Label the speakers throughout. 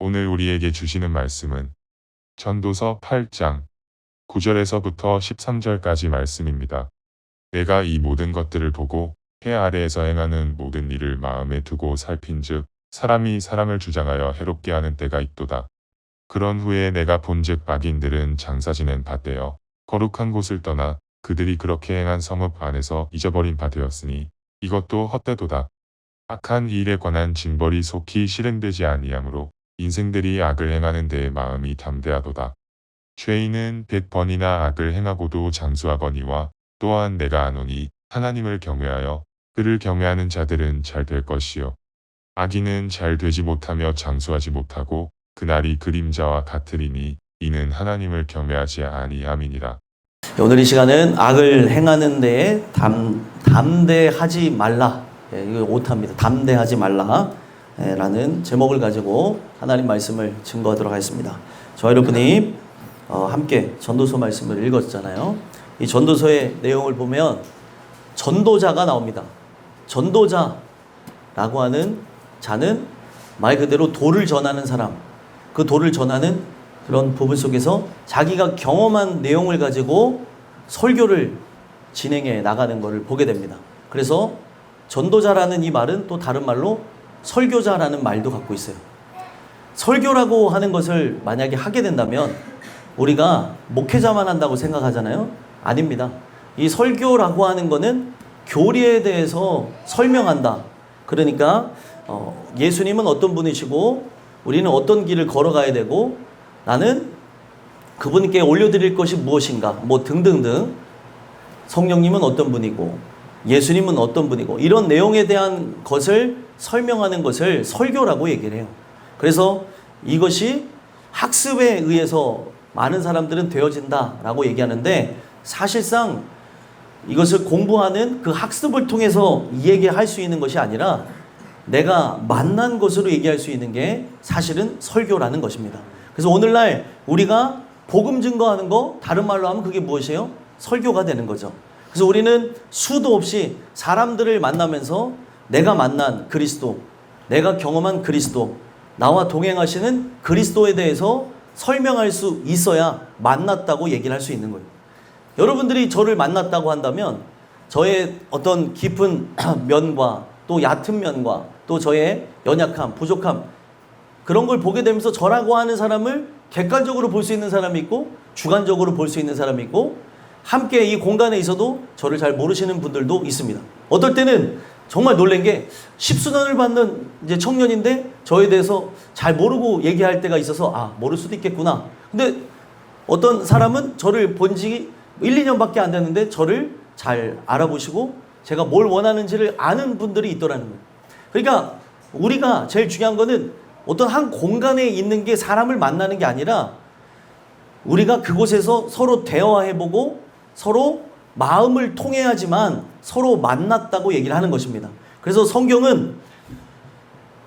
Speaker 1: 오늘 우리에게 주시는 말씀은 전도서 8장 9절에서부터 13절까지 말씀입니다. 내가 이 모든 것들을 보고 해 아래에서 행하는 모든 일을 마음에 두고 살핀즉 사람이 사람을 주장하여 해롭게 하는 때가 있도다. 그런 후에 내가 본즉 악인들은 장사 지낸 바 되어 거룩한 곳을 떠나 그들이 그렇게 행한 성읍 안에서 잊어버린 바 되었으니 이것도 헛되도다. 악한 일에 관한 징벌이 속히 실행되지 아니하므로 인생들이 악을 행하는 데에 마음이 담대하도다. 죄인은 100번이나 악을 행하고도 장수하거니와 또한 내가 아노니 하나님을 경외하여 그를 경외하는 자들은 잘 될 것이요 악인은 잘 되지 못하며 장수하지 못하고 그날이 그림자와 같으리니 이는 하나님을 경외하지 아니함이니라.
Speaker 2: 오늘 이 시간은 악을 행하는 데에 담대하지 말라. 이거 오타입니다. 담대하지 말라 라는 제목을 가지고 하나님 말씀을 증거하도록 하겠습니다. 저와 여러분이 함께 전도서 말씀을 읽었잖아요. 이 전도서의 내용을 보면 전도자가 나옵니다. 전도자라고 하는 자는 말 그대로 도를 전하는 사람, 그 도를 전하는 그런 부분 속에서 자기가 경험한 내용을 가지고 설교를 진행해 나가는 것을 보게 됩니다. 그래서 전도자라는 이 말은 또 다른 말로 설교자라는 말도 갖고 있어요. 설교라고 하는 것을 만약에 하게 된다면 우리가 목회자만 한다고 생각하잖아요. 아닙니다. 이 설교라고 하는 거는 교리에 대해서 설명한다. 그러니까 예수님은 어떤 분이시고 우리는 어떤 길을 걸어가야 되고 나는 그분께 올려드릴 것이 무엇인가 뭐 등등등, 성령님은 어떤 분이고 예수님은 어떤 분이고 이런 내용에 대한 것을 설명하는 것을 설교라고 얘기를 해요. 그래서 이것이 학습에 의해서 많은 사람들은 되어진다라고 얘기하는데 사실상 이것을 공부하는 그 학습을 통해서 얘기할 수 있는 것이 아니라 내가 만난 것으로 얘기할 수 있는 게 사실은 설교라는 것입니다. 그래서 오늘날 우리가 복음 증거하는 거 다른 말로 하면 그게 무엇이에요? 설교가 되는 거죠. 그래서 우리는 수도 없이 사람들을 만나면서 내가 만난 그리스도, 내가 경험한 그리스도, 나와 동행하시는 그리스도에 대해서 설명할 수 있어야 만났다고 얘기를 할 수 있는 거예요. 여러분들이 저를 만났다고 한다면 저의 어떤 깊은 면과 또 얕은 면과 또 저의 연약함, 부족함 그런 걸 보게 되면서 저라고 하는 사람을 객관적으로 볼 수 있는 사람이 있고 주관적으로 볼 수 있는 사람이 있고 함께 이 공간에 있어도 저를 잘 모르시는 분들도 있습니다. 어떨 때는 정말 놀란 게 10수년을 받는 이제 청년인데 저에 대해서 잘 모르고 얘기할 때가 있어서 모를 수도 있겠구나. 근데 어떤 사람은 저를 본 지 1, 2년밖에 안 됐는데 저를 잘 알아보시고 제가 뭘 원하는지를 아는 분들이 있더라는 거예요. 그러니까 우리가 제일 중요한 거는 어떤 한 공간에 있는 게 사람을 만나는 게 아니라 우리가 그곳에서 서로 대화해보고 서로 마음을 통해야지만 서로 만났다고 얘기를 하는 것입니다. 그래서 성경은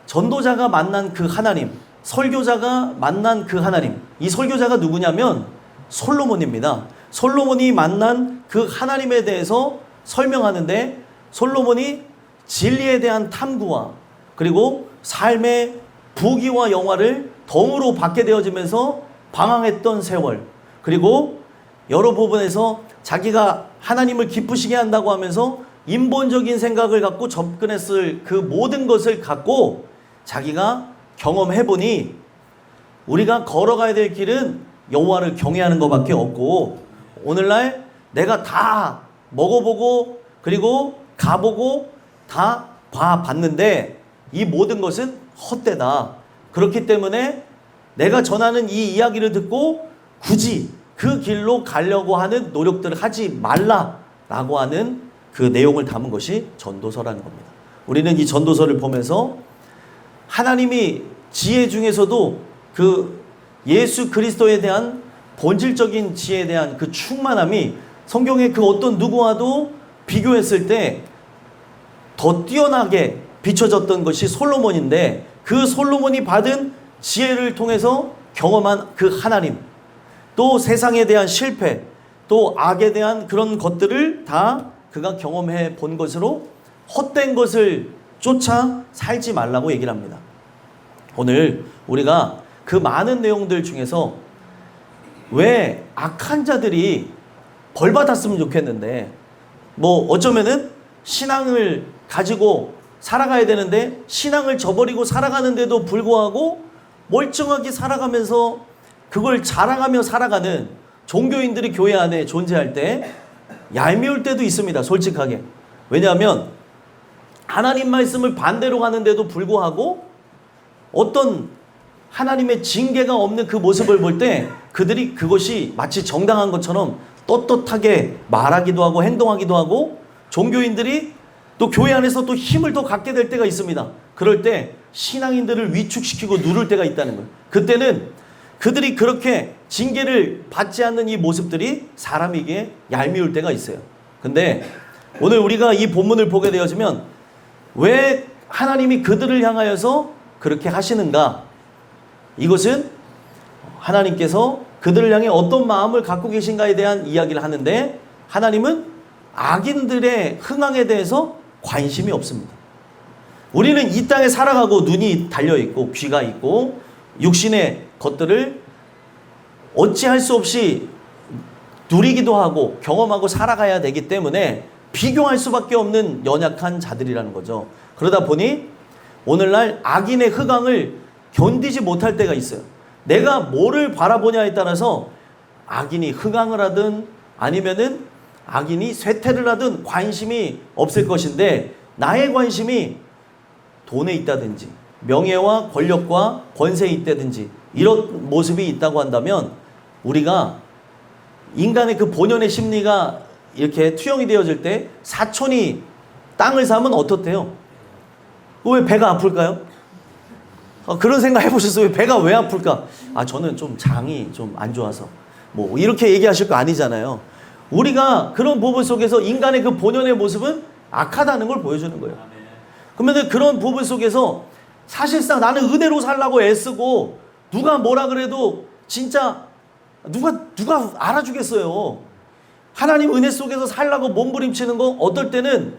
Speaker 2: 전도자가 만난 그 하나님, 설교자가 만난 그 하나님, 이 설교자가 누구냐면 솔로몬입니다. 솔로몬이 만난 그 하나님에 대해서 설명하는데 솔로몬이 진리에 대한 탐구와 그리고 삶의 부귀와 영화를 덤으로 받게 되어지면서 방황했던 세월, 그리고 여러 부분에서 자기가 하나님을 기쁘시게 한다고 하면서 인본적인 생각을 갖고 접근했을 그 모든 것을 갖고 자기가 경험해보니 우리가 걸어가야 될 길은 여호와를 경외하는 것밖에 없고 오늘날 내가 다 먹어보고 그리고 가보고 다 봐봤는데 이 모든 것은 헛되다. 그렇기 때문에 내가 전하는 이 이야기를 듣고 굳이 그 길로 가려고 하는 노력들을 하지 말라라고 하는 그 내용을 담은 것이 전도서라는 겁니다. 우리는 이 전도서를 보면서 하나님이 지혜 중에서도 그 예수 그리스도에 대한 본질적인 지혜에 대한 그 충만함이 성경의 그 어떤 누구와도 비교했을 때 더 뛰어나게 비춰졌던 것이 솔로몬인데 그 솔로몬이 받은 지혜를 통해서 경험한 그 하나님, 또 세상에 대한 실패, 또 악에 대한 그런 것들을 다 그가 경험해 본 것으로 헛된 것을 쫓아 살지 말라고 얘기를 합니다. 오늘 우리가 그 많은 내용들 중에서 왜 악한 자들이 벌 받았으면 좋겠는데, 뭐 어쩌면은 신앙을 가지고 살아가야 되는데 신앙을 저버리고 살아가는데도 불구하고 멀쩡하게 살아가면서 그걸 자랑하며 살아가는 종교인들이 교회 안에 존재할 때 얄미울 때도 있습니다. 솔직하게. 왜냐하면 하나님 말씀을 반대로 가는데도 불구하고 어떤 하나님의 징계가 없는 그 모습을 볼 때 그들이 그것이 마치 정당한 것처럼 떳떳하게 말하기도 하고 행동하기도 하고, 종교인들이 또 교회 안에서 또 힘을 더 갖게 될 때가 있습니다. 그럴 때 신앙인들을 위축시키고 누를 때가 있다는 거예요. 그때는 그들이 그렇게 징계를 받지 않는 이 모습들이 사람에게 얄미울 때가 있어요. 근데 오늘 우리가 이 본문을 보게 되어지면 왜 하나님이 그들을 향하여서 그렇게 하시는가? 이것은 하나님께서 그들을 향해 어떤 마음을 갖고 계신가에 대한 이야기를 하는데, 하나님은 악인들의 흥황에 대해서 관심이 없습니다. 우리는 이 땅에 살아가고 눈이 달려있고 귀가 있고 육신의 것들을 어찌할 수 없이 누리기도 하고 경험하고 살아가야 되기 때문에 비교할 수밖에 없는 연약한 자들이라는 거죠. 그러다 보니 오늘날 악인의 흥황을 견디지 못할 때가 있어요. 내가 뭐를 바라보냐에 따라서 악인이 흥황을 하든 아니면은 악인이 쇠퇴를 하든 관심이 없을 것인데, 나의 관심이 돈에 있다든지 명예와 권력과 권세에 있다든지 이런 모습이 있다고 한다면, 우리가 인간의 그 본연의 심리가 이렇게 투영이 되어질 때 사촌이 땅을 사면 어떻대요? 왜 배가 아플까요? 그런 생각 해보셨어요? 배가 왜 아플까? 저는 좀 장이 좀 안 좋아서 뭐 이렇게 얘기하실 거 아니잖아요. 우리가 그런 부분 속에서 인간의 그 본연의 모습은 악하다는 걸 보여주는 거예요. 그러면 그런 부분 속에서 사실상 나는 은혜로 살라고 애쓰고 누가 뭐라 그래도 진짜 누가 알아주겠어요. 하나님 은혜 속에서 살라고 몸부림치는 거, 어떨 때는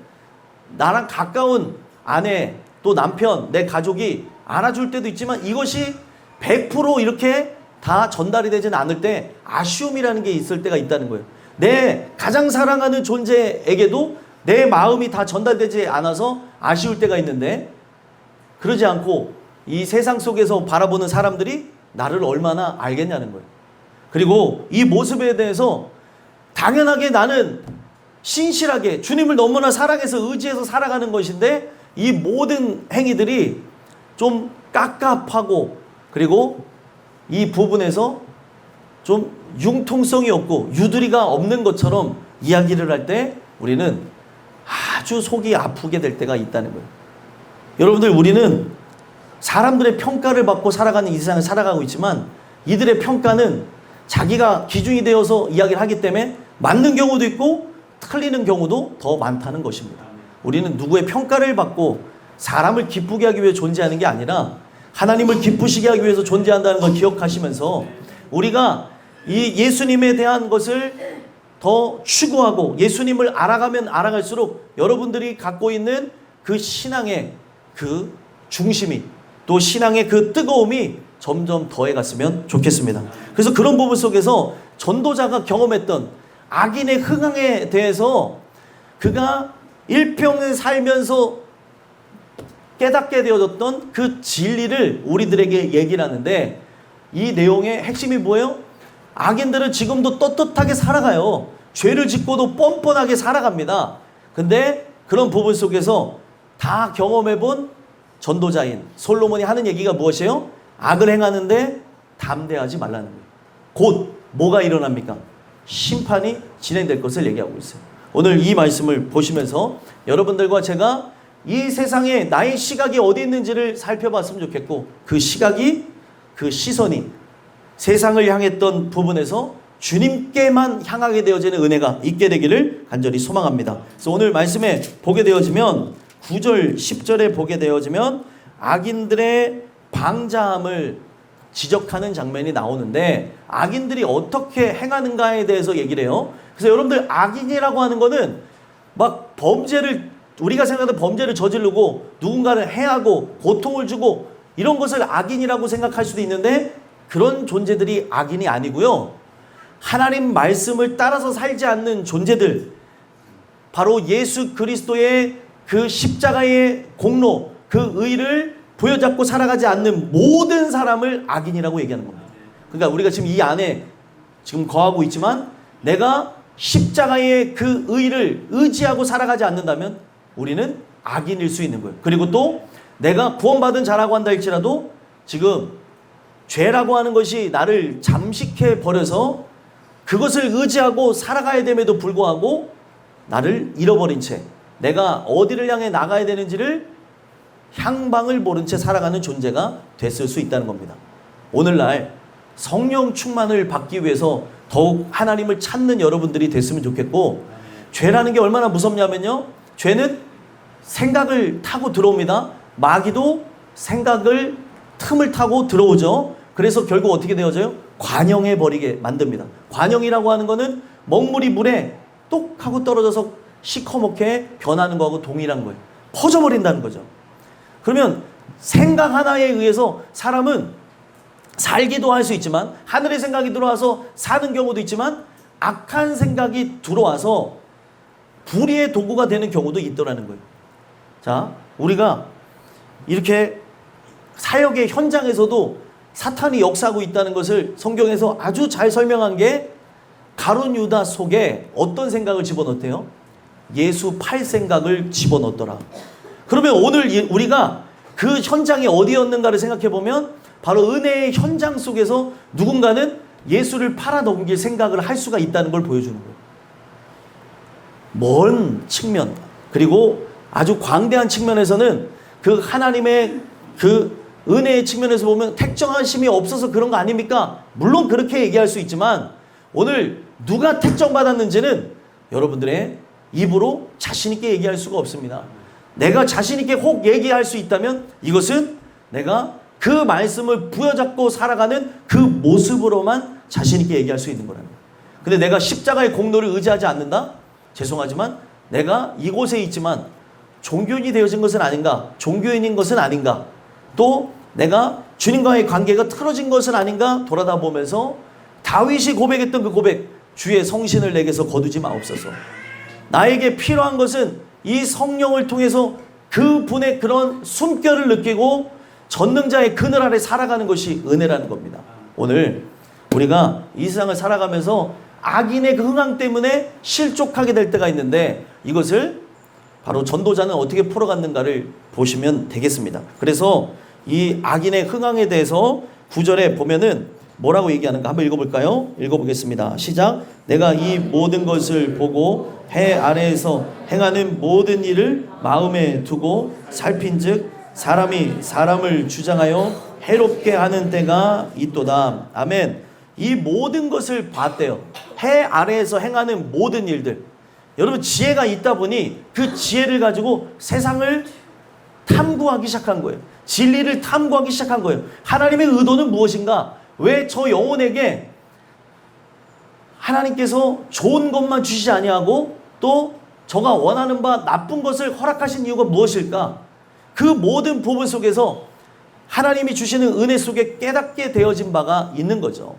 Speaker 2: 나랑 가까운 아내 또 남편, 내 가족이 알아줄 때도 있지만 이것이 100% 이렇게 다 전달이 되지는 않을 때 아쉬움이라는 게 있을 때가 있다는 거예요. 내 가장 사랑하는 존재에게도 내 마음이 다 전달되지 않아서 아쉬울 때가 있는데, 그러지 않고 이 세상 속에서 바라보는 사람들이 나를 얼마나 알겠냐는 거예요. 그리고 이 모습에 대해서 당연하게 나는 신실하게 주님을 너무나 사랑해서 의지해서 살아가는 것인데, 이 모든 행위들이 좀 깝깝하고 그리고 이 부분에서 좀 융통성이 없고 유두리가 없는 것처럼 이야기를 할 때 우리는 아주 속이 아프게 될 때가 있다는 거예요. 여러분들, 우리는 사람들의 평가를 받고 살아가는 이 세상을 살아가고 있지만 이들의 평가는 자기가 기준이 되어서 이야기를 하기 때문에 맞는 경우도 있고 틀리는 경우도 더 많다는 것입니다. 우리는 누구의 평가를 받고 사람을 기쁘게 하기 위해 존재하는 게 아니라 하나님을 기쁘시게 하기 위해서 존재한다는 걸 기억하시면서 우리가 이 예수님에 대한 것을 더 추구하고 예수님을 알아가면 알아갈수록 여러분들이 갖고 있는 그 신앙의 그 중심이, 또 신앙의 그 뜨거움이 점점 더해갔으면 좋겠습니다. 그래서 그런 부분 속에서 전도자가 경험했던 악인의 흥황에 대해서 그가 일평생 살면서 깨닫게 되어졌던 그 진리를 우리들에게 얘기를 하는데, 이 내용의 핵심이 뭐예요? 악인들은 지금도 떳떳하게 살아가요. 죄를 짓고도 뻔뻔하게 살아갑니다. 근데 그런 부분 속에서 다 경험해본 전도자인 솔로몬이 하는 얘기가 무엇이에요? 악을 행하는데 담대하지 말라는 거예요. 곧 뭐가 일어납니까? 심판이 진행될 것을 얘기하고 있어요. 오늘 이 말씀을 보시면서 여러분들과 제가 이 세상에 나의 시각이 어디 있는지를 살펴봤으면 좋겠고, 그 시각이, 그 시선이 세상을 향했던 부분에서 주님께만 향하게 되어지는 은혜가 있게 되기를 간절히 소망합니다. 그래서 오늘 말씀에 보게 되어지면 9절, 10절에 보게 되어지면 악인들의 방자함을 지적하는 장면이 나오는데, 악인들이 어떻게 행하는가에 대해서 얘기를 해요. 그래서 여러분들, 악인이라고 하는 거는 막 범죄를, 우리가 생각하는 범죄를 저지르고 누군가를 해하고 고통을 주고 이런 것을 악인이라고 생각할 수도 있는데 그런 존재들이 악인이 아니고요. 하나님 말씀을 따라서 살지 않는 존재들, 바로 예수 그리스도의 그 십자가의 공로, 그 의를 부여잡고 살아가지 않는 모든 사람을 악인이라고 얘기하는 겁니다. 그러니까 우리가 지금 이 안에 지금 거하고 있지만 내가 십자가의 그 의를 의지하고 살아가지 않는다면 우리는 악인일 수 있는 거예요. 그리고 또 내가 구원받은 자라고 한다 할지라도 지금 죄라고 하는 것이 나를 잠식해 버려서 그것을 의지하고 살아가야 됨에도 불구하고 나를 잃어버린 채 내가 어디를 향해 나가야 되는지를 향방을 모른 채 살아가는 존재가 됐을 수 있다는 겁니다. 오늘날 성령 충만을 받기 위해서 더욱 하나님을 찾는 여러분들이 됐으면 좋겠고, 죄라는 게 얼마나 무섭냐면요, 죄는 생각을 타고 들어옵니다. 마귀도 생각을 틈을 타고 들어오죠. 그래서 결국 어떻게 되어져요? 관영해 버리게 만듭니다. 관영이라고 하는 거는 먹물이 물에 똑 하고 떨어져서 시커멓게 변하는 거하고 동일한 거예요. 퍼져버린다는 거죠. 그러면 생각 하나에 의해서 사람은 살기도 할 수 있지만, 하늘의 생각이 들어와서 사는 경우도 있지만, 악한 생각이 들어와서 불의의 도구가 되는 경우도 있더라는 거예요. 자, 우리가 이렇게 사역의 현장에서도 사탄이 역사하고 있다는 것을 성경에서 아주 잘 설명한 게, 가룟 유다 속에 어떤 생각을 집어넣었대요? 예수 팔 생각을 집어넣었더라. 그러면 오늘 우리가 그 현장이 어디였는가를 생각해 보면 바로 은혜의 현장 속에서 누군가는 예수를 팔아넘길 생각을 할 수가 있다는 걸 보여주는 거예요. 먼 측면, 그리고 아주 광대한 측면에서는 그 하나님의 그 은혜의 측면에서 보면 택정하심이 없어서 그런 거 아닙니까? 물론 그렇게 얘기할 수 있지만, 오늘 누가 택정받았는지는 여러분들의 입으로 자신있게 얘기할 수가 없습니다. 내가 자신있게 혹 얘기할 수 있다면 이것은 내가 그 말씀을 부여잡고 살아가는 그 모습으로만 자신있게 얘기할 수 있는 거라는 거예요. 근데 내가 십자가의 공로를 의지하지 않는다? 죄송하지만 내가 이곳에 있지만 종교인이 되어진 것은 아닌가? 종교인인 것은 아닌가? 또 내가 주님과의 관계가 틀어진 것은 아닌가? 돌아다 보면서 다윗이 고백했던 그 고백, 주의 성신을 내게서 거두지 마옵소서. 나에게 필요한 것은 이 성령을 통해서 그분의 그런 숨결을 느끼고 전능자의 그늘 아래 살아가는 것이 은혜라는 겁니다. 오늘 우리가 이 세상을 살아가면서 악인의 그 흥황 때문에 실족하게 될 때가 있는데, 이것을 바로 전도자는 어떻게 풀어갔는가를 보시면 되겠습니다. 그래서 이 악인의 흥황에 대해서 9절에 보면은 뭐라고 얘기하는가 한번 읽어볼까요? 읽어보겠습니다. 시작. 내가 이 모든 것을 보고 해 아래에서 행하는 모든 일을 마음에 두고 살핀즉 사람이 사람을 주장하여 해롭게 하는 때가 있도다. 아멘. 이 모든 것을 봤대요. 해 아래에서 행하는 모든 일들. 여러분, 지혜가 있다 보니 그 지혜를 가지고 세상을 탐구하기 시작한 거예요. 진리를 탐구하기 시작한 거예요. 하나님의 의도는 무엇인가? 왜 저 영혼에게 하나님께서 좋은 것만 주시지 아니하고 또 저가 원하는 바 나쁜 것을 허락하신 이유가 무엇일까? 그 모든 부분 속에서 하나님이 주시는 은혜 속에 깨닫게 되어진 바가 있는 거죠.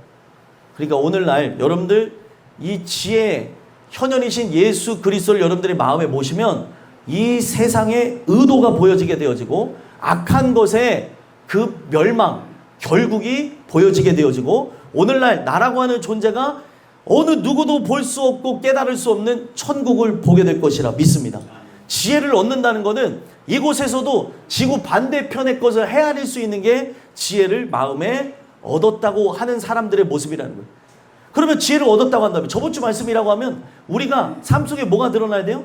Speaker 2: 그러니까 오늘날 여러분들 이 지혜 현현이신 예수 그리스도를 여러분들의 마음에 모시면 이 세상의 의도가 보여지게 되어지고 악한 것의 그 멸망, 결국이 보여지게 되어지고, 오늘날 나라고 하는 존재가 어느 누구도 볼 수 없고 깨달을 수 없는 천국을 보게 될 것이라 믿습니다. 지혜를 얻는다는 것은 이곳에서도 지구 반대편의 것을 헤아릴 수 있는 게 지혜를 마음에 얻었다고 하는 사람들의 모습이라는 거예요. 그러면 지혜를 얻었다고 한다면, 저번 주 말씀이라고 하면 우리가 삶 속에 뭐가 드러나야 돼요?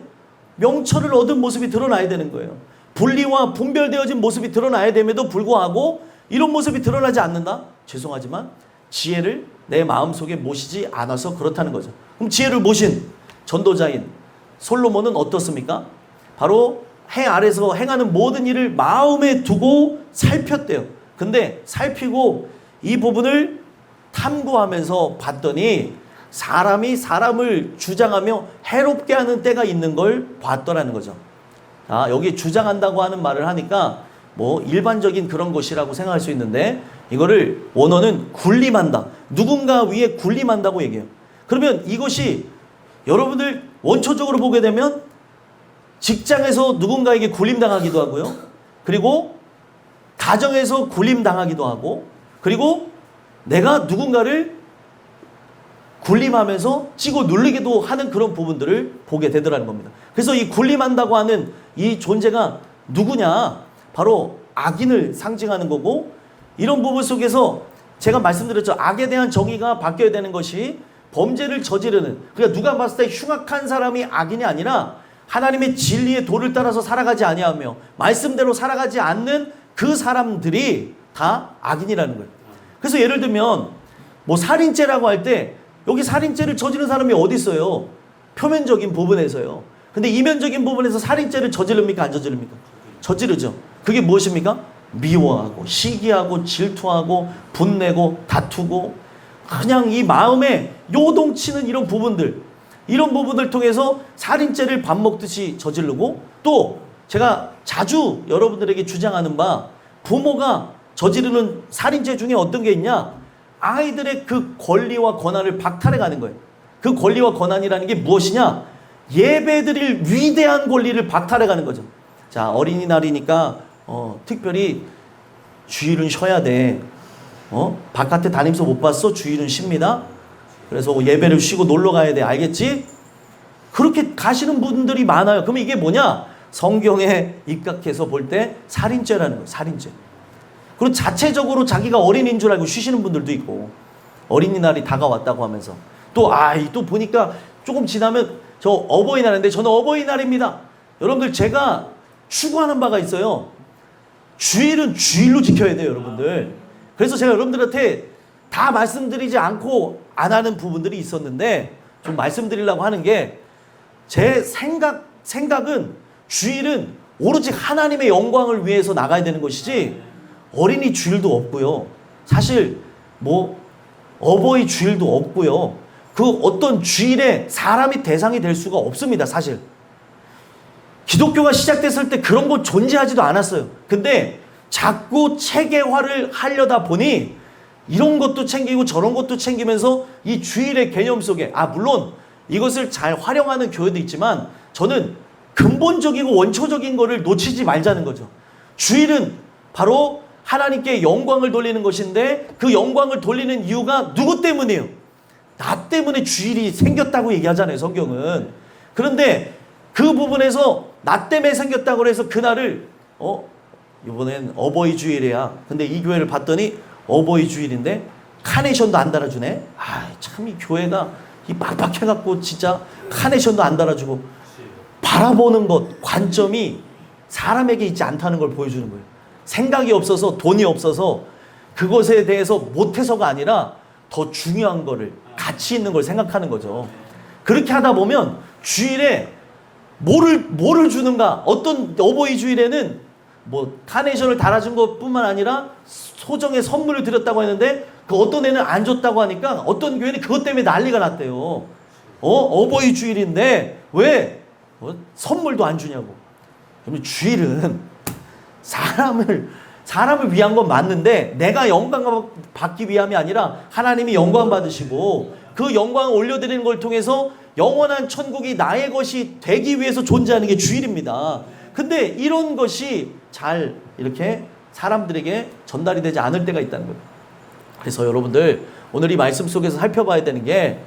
Speaker 2: 명철을 얻은 모습이 드러나야 되는 거예요. 분리와 분별되어진 모습이 드러나야 됨에도 불구하고 이런 모습이 드러나지 않는다? 죄송하지만 지혜를 내 마음속에 모시지 않아서 그렇다는 거죠. 그럼 지혜를 모신 전도자인 솔로몬은 어떻습니까? 바로 해 아래서 행하는 모든 일을 마음에 두고 살폈대요. 근데 살피고 이 부분을 탐구하면서 봤더니 사람이 사람을 주장하며 해롭게 하는 때가 있는 걸 봤더라는 거죠. 자, 여기 주장한다고 하는 말을 하니까 뭐 일반적인 그런 것이라고 생각할 수 있는데 이거를 원어는 군림한다. 누군가 위에 군림한다고 얘기해요. 그러면 이것이 여러분들 원초적으로 보게 되면 직장에서 누군가에게 군림당하기도 하고요. 그리고 가정에서 군림당하기도 하고 그리고 내가 누군가를 군림하면서 찌고 누르기도 하는 그런 부분들을 보게 되더라는 겁니다. 그래서 이 군림한다고 하는 이 존재가 누구냐? 바로 악인을 상징하는 거고 이런 부분 속에서 제가 말씀드렸죠. 악에 대한 정의가 바뀌어야 되는 것이 범죄를 저지르는 그러니까 누가 봤을 때 흉악한 사람이 악인이 아니라 하나님의 진리의 도를 따라서 살아가지 아니하며 말씀대로 살아가지 않는 그 사람들이 다 악인이라는 거예요. 그래서 예를 들면 뭐 살인죄라고 할 때 여기 살인죄를 저지른 사람이 어디 있어요? 표면적인 부분에서요. 근데 이면적인 부분에서 살인죄를 저지릅니까? 안 저지릅니까? 저지르죠. 그게 무엇입니까? 미워하고 시기하고 질투하고 분내고 다투고 그냥 이 마음에 요동치는 이런 부분들 통해서 살인죄를 밥 먹듯이 저지르고 또 제가 자주 여러분들에게 주장하는 바 부모가 저지르는 살인죄 중에 어떤 게 있냐? 아이들의 그 권리와 권한을 박탈해가는 거예요. 그 권리와 권한이라는 게 무엇이냐? 예배드릴 위대한 권리를 박탈해가는 거죠. 자, 어린이날이니까 특별히 주일은 쉬어야 돼. 바깥에 다니면서 못 봤어? 주일은 쉽니다. 그래서 예배를 쉬고 놀러 가야 돼. 알겠지? 그렇게 가시는 분들이 많아요. 그러면 이게 뭐냐? 성경에 입각해서 볼 때 살인죄라는 거예요. 살인죄. 그리고 자체적으로 자기가 어린이인 줄 알고 쉬시는 분들도 있고 어린이날이 다가왔다고 하면서 또 보니까 조금 지나면 저 어버이날인데 저는 어버이날입니다. 여러분들 제가 추구하는 바가 있어요. 주일은 주일로 지켜야 돼요, 여러분들. 그래서 제가 여러분들한테 다 말씀드리지 않고 안 하는 부분들이 있었는데 좀 말씀드리려고 하는 게 제 생각은 주일은 오로지 하나님의 영광을 위해서 나가야 되는 것이지 어린이 주일도 없고요. 사실 뭐 어버이 주일도 없고요. 그 어떤 주일에 사람이 대상이 될 수가 없습니다. 사실. 기독교가 시작됐을 때 그런 거 존재하지도 않았어요. 근데 자꾸 체계화를 하려다 보니 이런 것도 챙기고 저런 것도 챙기면서 이 주일의 개념 속에 물론 이것을 잘 활용하는 교회도 있지만 저는 근본적이고 원초적인 거를 놓치지 말자는 거죠. 주일은 바로 하나님께 영광을 돌리는 것인데 그 영광을 돌리는 이유가 누구 때문이에요? 나 때문에 주일이 생겼다고 얘기하잖아요, 성경은. 그런데 그 부분에서 나 때문에 생겼다고 해서 그날을 이번엔 어버이 주일이야. 근데 이 교회를 봤더니 어버이 주일인데 카네이션도 안 달아주네. 참 이 교회가 이 빡빡해갖고 진짜 카네이션도 안 달아주고 바라보는 것, 관점이 사람에게 있지 않다는 걸 보여주는 거예요. 생각이 없어서 돈이 없어서 그것에 대해서 못해서가 아니라 더 중요한 거를 가치 있는 걸 생각하는 거죠. 그렇게 하다 보면 주일에 뭐를 주는가? 어떤 어버이 주일에는 뭐 카네이션을 달아준 것뿐만 아니라 소정의 선물을 드렸다고 했는데 그 어떤 애는 안 줬다고 하니까 어떤 교회는 그것 때문에 난리가 났대요. 어버이 주일인데 왜 선물도 안 주냐고. 그러면 주일은 사람을 위한 건 맞는데 내가 영광 받기 위함이 아니라 하나님이 영광 받으시고 그 영광을 올려드리는 걸 통해서 영원한 천국이 나의 것이 되기 위해서 존재하는 게 주일입니다. 근데 이런 것이 잘 이렇게 사람들에게 전달이 되지 않을 때가 있다는 거예요. 그래서 여러분들 오늘 이 말씀 속에서 살펴봐야 되는 게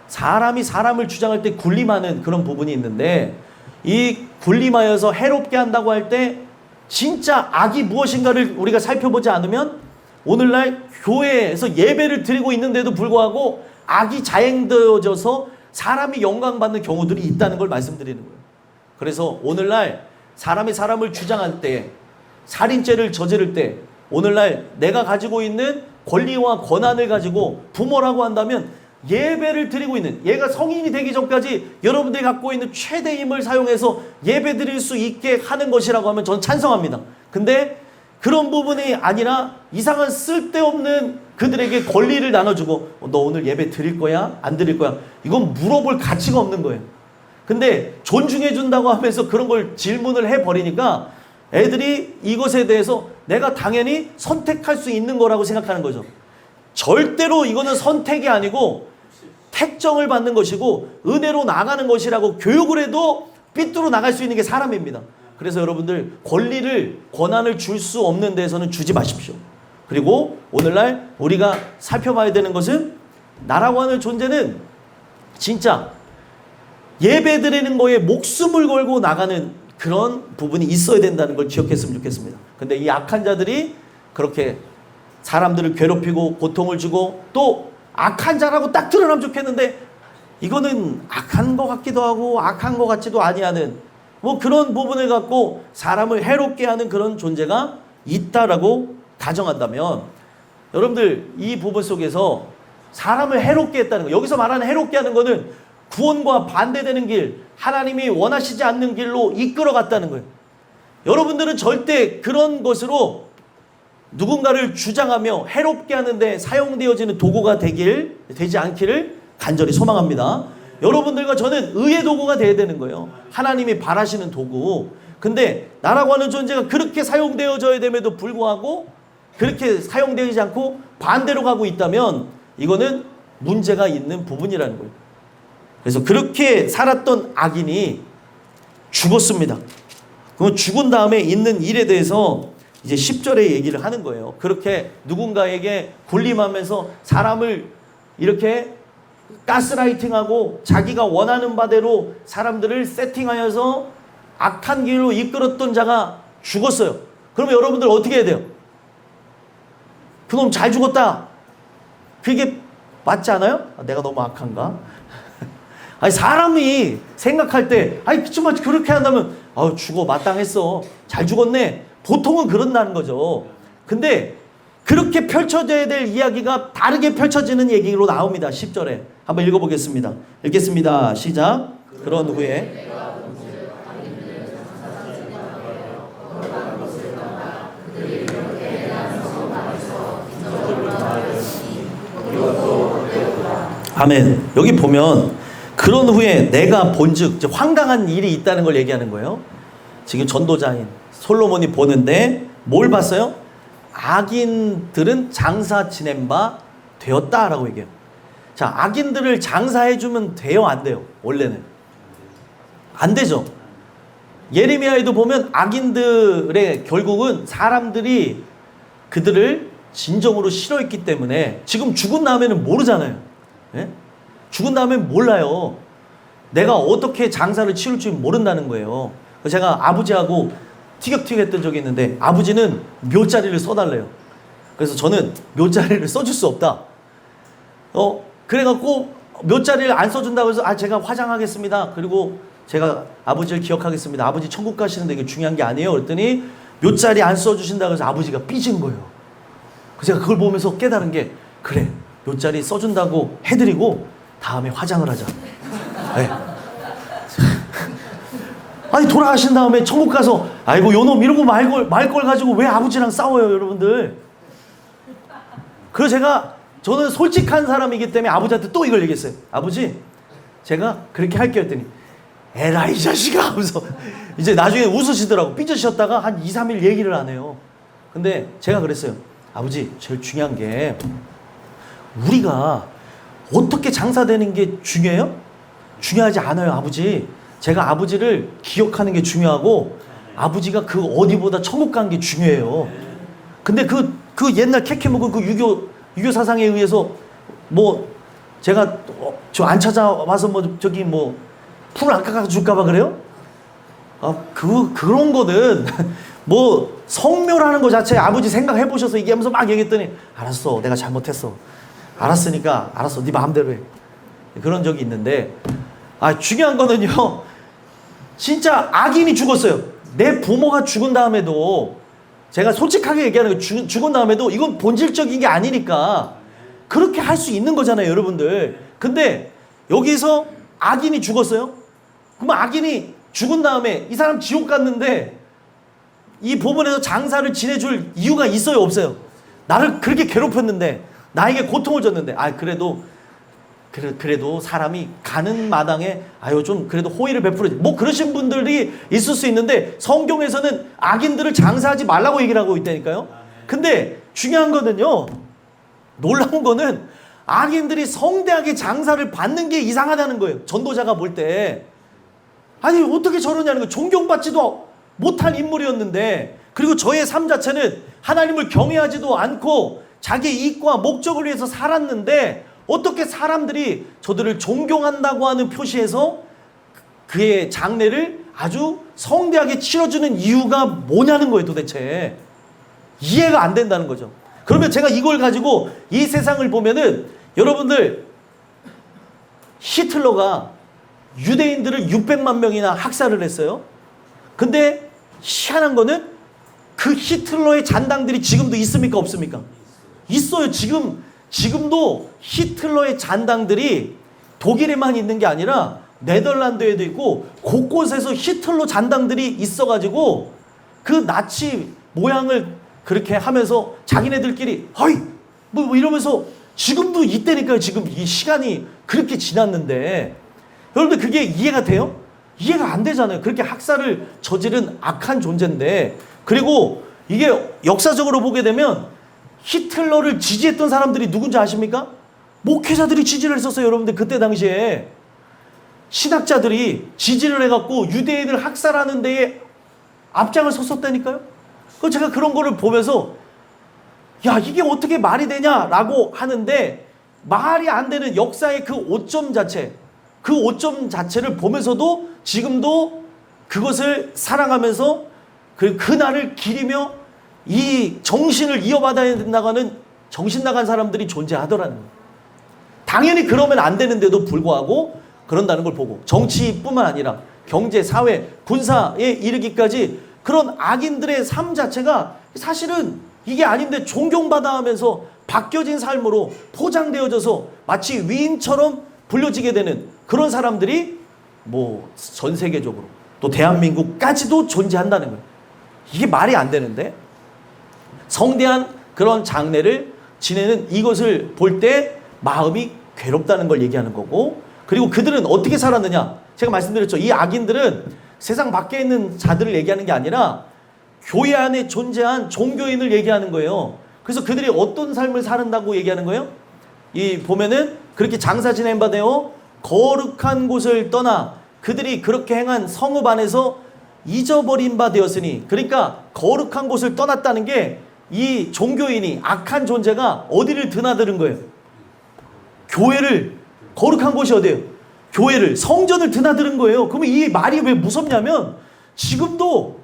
Speaker 2: 사람이 사람을 주장할 때 군림하는 그런 부분이 있는데 이 군림하여서 해롭게 한다고 할 때 진짜 악이 무엇인가를 우리가 살펴보지 않으면 오늘날 교회에서 예배를 드리고 있는데도 불구하고 악이 자행되어져서 사람이 영광받는 경우들이 있다는 걸 말씀드리는 거예요. 그래서 오늘날 사람이 사람을 주장할 때 살인죄를 저지를 때 오늘날 내가 가지고 있는 권리와 권한을 가지고 부모라고 한다면 예배를 드리고 있는 얘가 성인이 되기 전까지 여러분들이 갖고 있는 최대 힘을 사용해서 예배 드릴 수 있게 하는 것이라고 하면 저는 찬성합니다. 근데 그런 부분이 아니라 이상한 쓸데없는 그들에게 권리를 나눠주고 너 오늘 예배 드릴 거야? 안 드릴 거야? 이건 물어볼 가치가 없는 거예요. 근데 존중해 준다고 하면서 그런 걸 질문을 해버리니까 애들이 이것에 대해서 내가 당연히 선택할 수 있는 거라고 생각하는 거죠. 절대로 이거는 선택이 아니고 택정을 받는 것이고 은혜로 나가는 것이라고 교육을 해도 삐뚤어 나갈 수 있는 게 사람입니다. 그래서 여러분들 권한을 줄 수 없는 데에서는 주지 마십시오. 그리고 오늘날 우리가 살펴봐야 되는 것은 나라고 하는 존재는 진짜 예배 드리는 거에 목숨을 걸고 나가는 그런 부분이 있어야 된다는 걸 기억했으면 좋겠습니다. 근데 이 악한 자들이 그렇게 사람들을 괴롭히고 고통을 주고 또 악한 자라고 딱 드러나면 좋겠는데 이거는 악한 것 같기도 하고 악한 것 같지도 아니하는 뭐 그런 부분을 갖고 사람을 해롭게 하는 그런 존재가 있다라고 가정한다면 여러분들 이 부분 속에서 사람을 해롭게 했다는 거, 여기서 말하는 해롭게 하는 거는 구원과 반대되는 길, 하나님이 원하시지 않는 길로 이끌어갔다는 거예요. 여러분들은 절대 그런 것으로 누군가를 주장하며 해롭게 하는데 사용되어지는 도구가 되지 않기를 간절히 소망합니다. 여러분들과 저는 의의 도구가 되어야 되는 거예요. 하나님이 바라시는 도구. 근데 나라고 하는 존재가 그렇게 사용되어져야 됨에도 불구하고 그렇게 사용되지 않고 반대로 가고 있다면 이거는 문제가 있는 부분이라는 거예요. 그래서 그렇게 살았던 악인이 죽었습니다. 그럼 죽은 다음에 있는 일에 대해서 이제 10절에 얘기를 하는 거예요. 그렇게 누군가에게 군림하면서 사람을 이렇게 가스라이팅하고 자기가 원하는 바대로 사람들을 세팅하여서 악한 길로 이끌었던 자가 죽었어요. 그러면 여러분들 어떻게 해야 돼요? 그놈 잘 죽었다. 그게 맞지 않아요? 내가 너무 악한가? 아니 사람이 생각할 때 아니 정말 그렇게 한다면 죽어 마땅했어. 잘 죽었네. 보통은 그런다는 거죠. 근데 그렇게 펼쳐져야 될 이야기가 다르게 펼쳐지는 얘기로 나옵니다. 10절에. 한번 읽어보겠습니다. 읽겠습니다. 시작. 그런 후에 아멘. 여기 보면 그런 후에 내가 본즉 황당한 일이 있다는 걸 얘기하는 거예요. 지금 전도자인 솔로몬이 보는데 뭘 봤어요? 악인들은 장사 지낸 바 되었다라고 얘기해요. 자, 악인들을 장사해주면 돼요, 안 돼요? 원래는 안 되죠. 예레미야에도 보면 악인들의 결국은 사람들이 그들을 진정으로 싫어했기 때문에 지금 죽은 다음에는 모르잖아요. 예? 죽은 다음엔 몰라요. 내가 어떻게 장사를 치룰 줄 모른다는 거예요. 제가 아버지하고 티격태격했던 적이 있는데 아버지는 묘자리를 써달래요. 그래서 저는 묘자리를 써줄 수 없다. 그래갖고 묘자리를 안 써준다고 해서 제가 화장하겠습니다. 그리고 제가 아버지를 기억하겠습니다. 아버지 천국 가시는데 이게 중요한 게 아니에요. 그랬더니 묘자리 안 써주신다고 해서 아버지가 삐진 거예요. 그래서 제가 그걸 보면서 깨달은 게 그래 묘자리 써준다고 해드리고 다음에 화장을 하자. 네. 아니 돌아가신 다음에 천국 가서 아이고 요놈 이러고 말 걸 가지고 왜 아버지랑 싸워요 여러분들. 그래서 저는 솔직한 사람이기 때문에 아버지한테 또 이걸 얘기했어요. 아버지 제가 그렇게 할게요 했더니 에라이 자식아 하면서 이제 나중에 웃으시더라고. 삐져셨다가 한 2, 3일 얘기를 안 해요. 근데 제가 그랬어요. 아버지 제일 중요한 게 우리가 어떻게 장사되는 게 중요해요? 중요하지 않아요 아버지. 제가 아버지를 기억하는 게 중요하고 아버지가 그 어디보다 천국 간 게 중요해요. 근데 그 옛날 캐캐 먹은 그 유교 사상에 의해서 뭐 제가 저 안 찾아와서 뭐 저기 뭐 풀 안 깎아 줄까봐 그래요? 그런 거는 뭐 성묘라는 거 자체에 아버지 생각해 보셔서 얘기하면서 막 얘기했더니 알았어 내가 잘못했어. 알았으니까 알았어 네 마음대로 해. 그런 적이 있는데 중요한 거는요. 진짜 악인이 죽었어요. 내 부모가 죽은 다음에도 제가 솔직하게 얘기하는 거 죽은 다음에도 이건 본질적인 게 아니니까 그렇게 할 수 있는 거잖아요 여러분들. 근데 여기서 악인이 죽었어요. 그럼 악인이 죽은 다음에 이 사람 지옥 갔는데 이 법원에서 장사를 지내줄 이유가 있어요 없어요? 나를 그렇게 괴롭혔는데 나에게 고통을 줬는데 그래도 그래도 사람이 가는 마당에 아유 좀 그래도 호의를 베풀어야지. 뭐 그러신 분들이 있을 수 있는데 성경에서는 악인들을 장사하지 말라고 얘기를 하고 있다니까요. 근데 중요한 거는요. 놀라운 거는 악인들이 성대하게 장사를 받는 게 이상하다는 거예요. 전도자가 볼 때. 아니 어떻게 저러냐는 거예요. 존경받지도 못한 인물이었는데 그리고 저의 삶 자체는 하나님을 경외하지도 않고 자기 이익과 목적을 위해서 살았는데 어떻게 사람들이 저들을 존경한다고 하는 표시에서 그의 장례를 아주 성대하게 치러주는 이유가 뭐냐는 거예요 도대체. 이해가 안 된다는 거죠. 그러면 제가 이걸 가지고 이 세상을 보면은 여러분들 히틀러가 유대인들을 600만 명이나 학살을 했어요. 근데 희한한 거는 그 히틀러의 잔당들이 지금도 있습니까 없습니까? 있어요. 지금도 히틀러의 잔당들이 독일에만 있는 게 아니라 네덜란드에도 있고 곳곳에서 히틀러 잔당들이 있어가지고 그 나치 모양을 그렇게 하면서 자기네들끼리 허이 뭐 이러면서 지금도 있다니까요. 지금 이 시간이 그렇게 지났는데 여러분들 그게 이해가 돼요? 이해가 안 되잖아요. 그렇게 학살을 저지른 악한 존재인데 그리고 이게 역사적으로 보게 되면 히틀러를 지지했던 사람들이 누군지 아십니까? 목회자들이 지지를 했었어요. 여러분들 그때 당시에 신학자들이 지지를 해갖고 유대인을 학살하는 데에 앞장을 섰었다니까요. 그 제가 그런 거를 보면서 야 이게 어떻게 말이 되냐라고 하는데 말이 안 되는 역사의 그 오점 자체를 보면서도 지금도 그것을 사랑하면서 그 날을 기리며 이 정신을 이어받아야 된다는 정신 나간 사람들이 존재하더라는 거예요. 당연히 그러면 안 되는데도 불구하고 그런다는 걸 보고 정치뿐만 아니라 경제, 사회, 군사에 이르기까지 그런 악인들의 삶 자체가 사실은 이게 아닌데 존경받아 하면서 바뀌어진 삶으로 포장되어져서 마치 위인처럼 불려지게 되는 그런 사람들이 뭐 전 세계적으로 또 대한민국까지도 존재한다는 거예요. 이게 말이 안 되는데 성대한 그런 장례를 지내는 이것을 볼 때 마음이 괴롭다는 걸 얘기하는 거고 그리고 그들은 어떻게 살았느냐 제가 말씀드렸죠. 이 악인들은 세상 밖에 있는 자들을 얘기하는 게 아니라 교회 안에 존재한 종교인을 얘기하는 거예요. 그래서 그들이 어떤 삶을 사는다고 얘기하는 거예요? 이 보면은 그렇게 장사 지낸 바 되어 거룩한 곳을 떠나 그들이 그렇게 행한 성읍 안에서 잊어버린 바 되었으니 그러니까 거룩한 곳을 떠났다는 게 이 종교인이 악한 존재가 어디를 드나드는 거예요? 교회를 거룩한 곳이 어디예요? 교회를 성전을 드나드는 거예요. 그러면 이 말이 왜 무섭냐면 지금도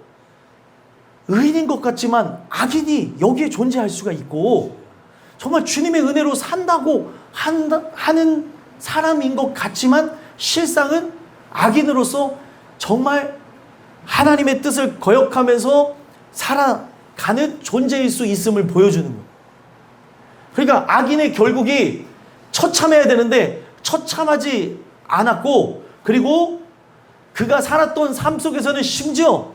Speaker 2: 의인인 것 같지만 악인이 여기에 존재할 수가 있고 정말 주님의 은혜로 산다고 하는 사람인 것 같지만 실상은 악인으로서 정말 하나님의 뜻을 거역하면서 살아가는 존재일 수 있음을 보여주는 거예요. 그러니까 악인의 결국이 처참해야 되는데 처참하지 않았고 그리고 그가 살았던 삶 속에서는 심지어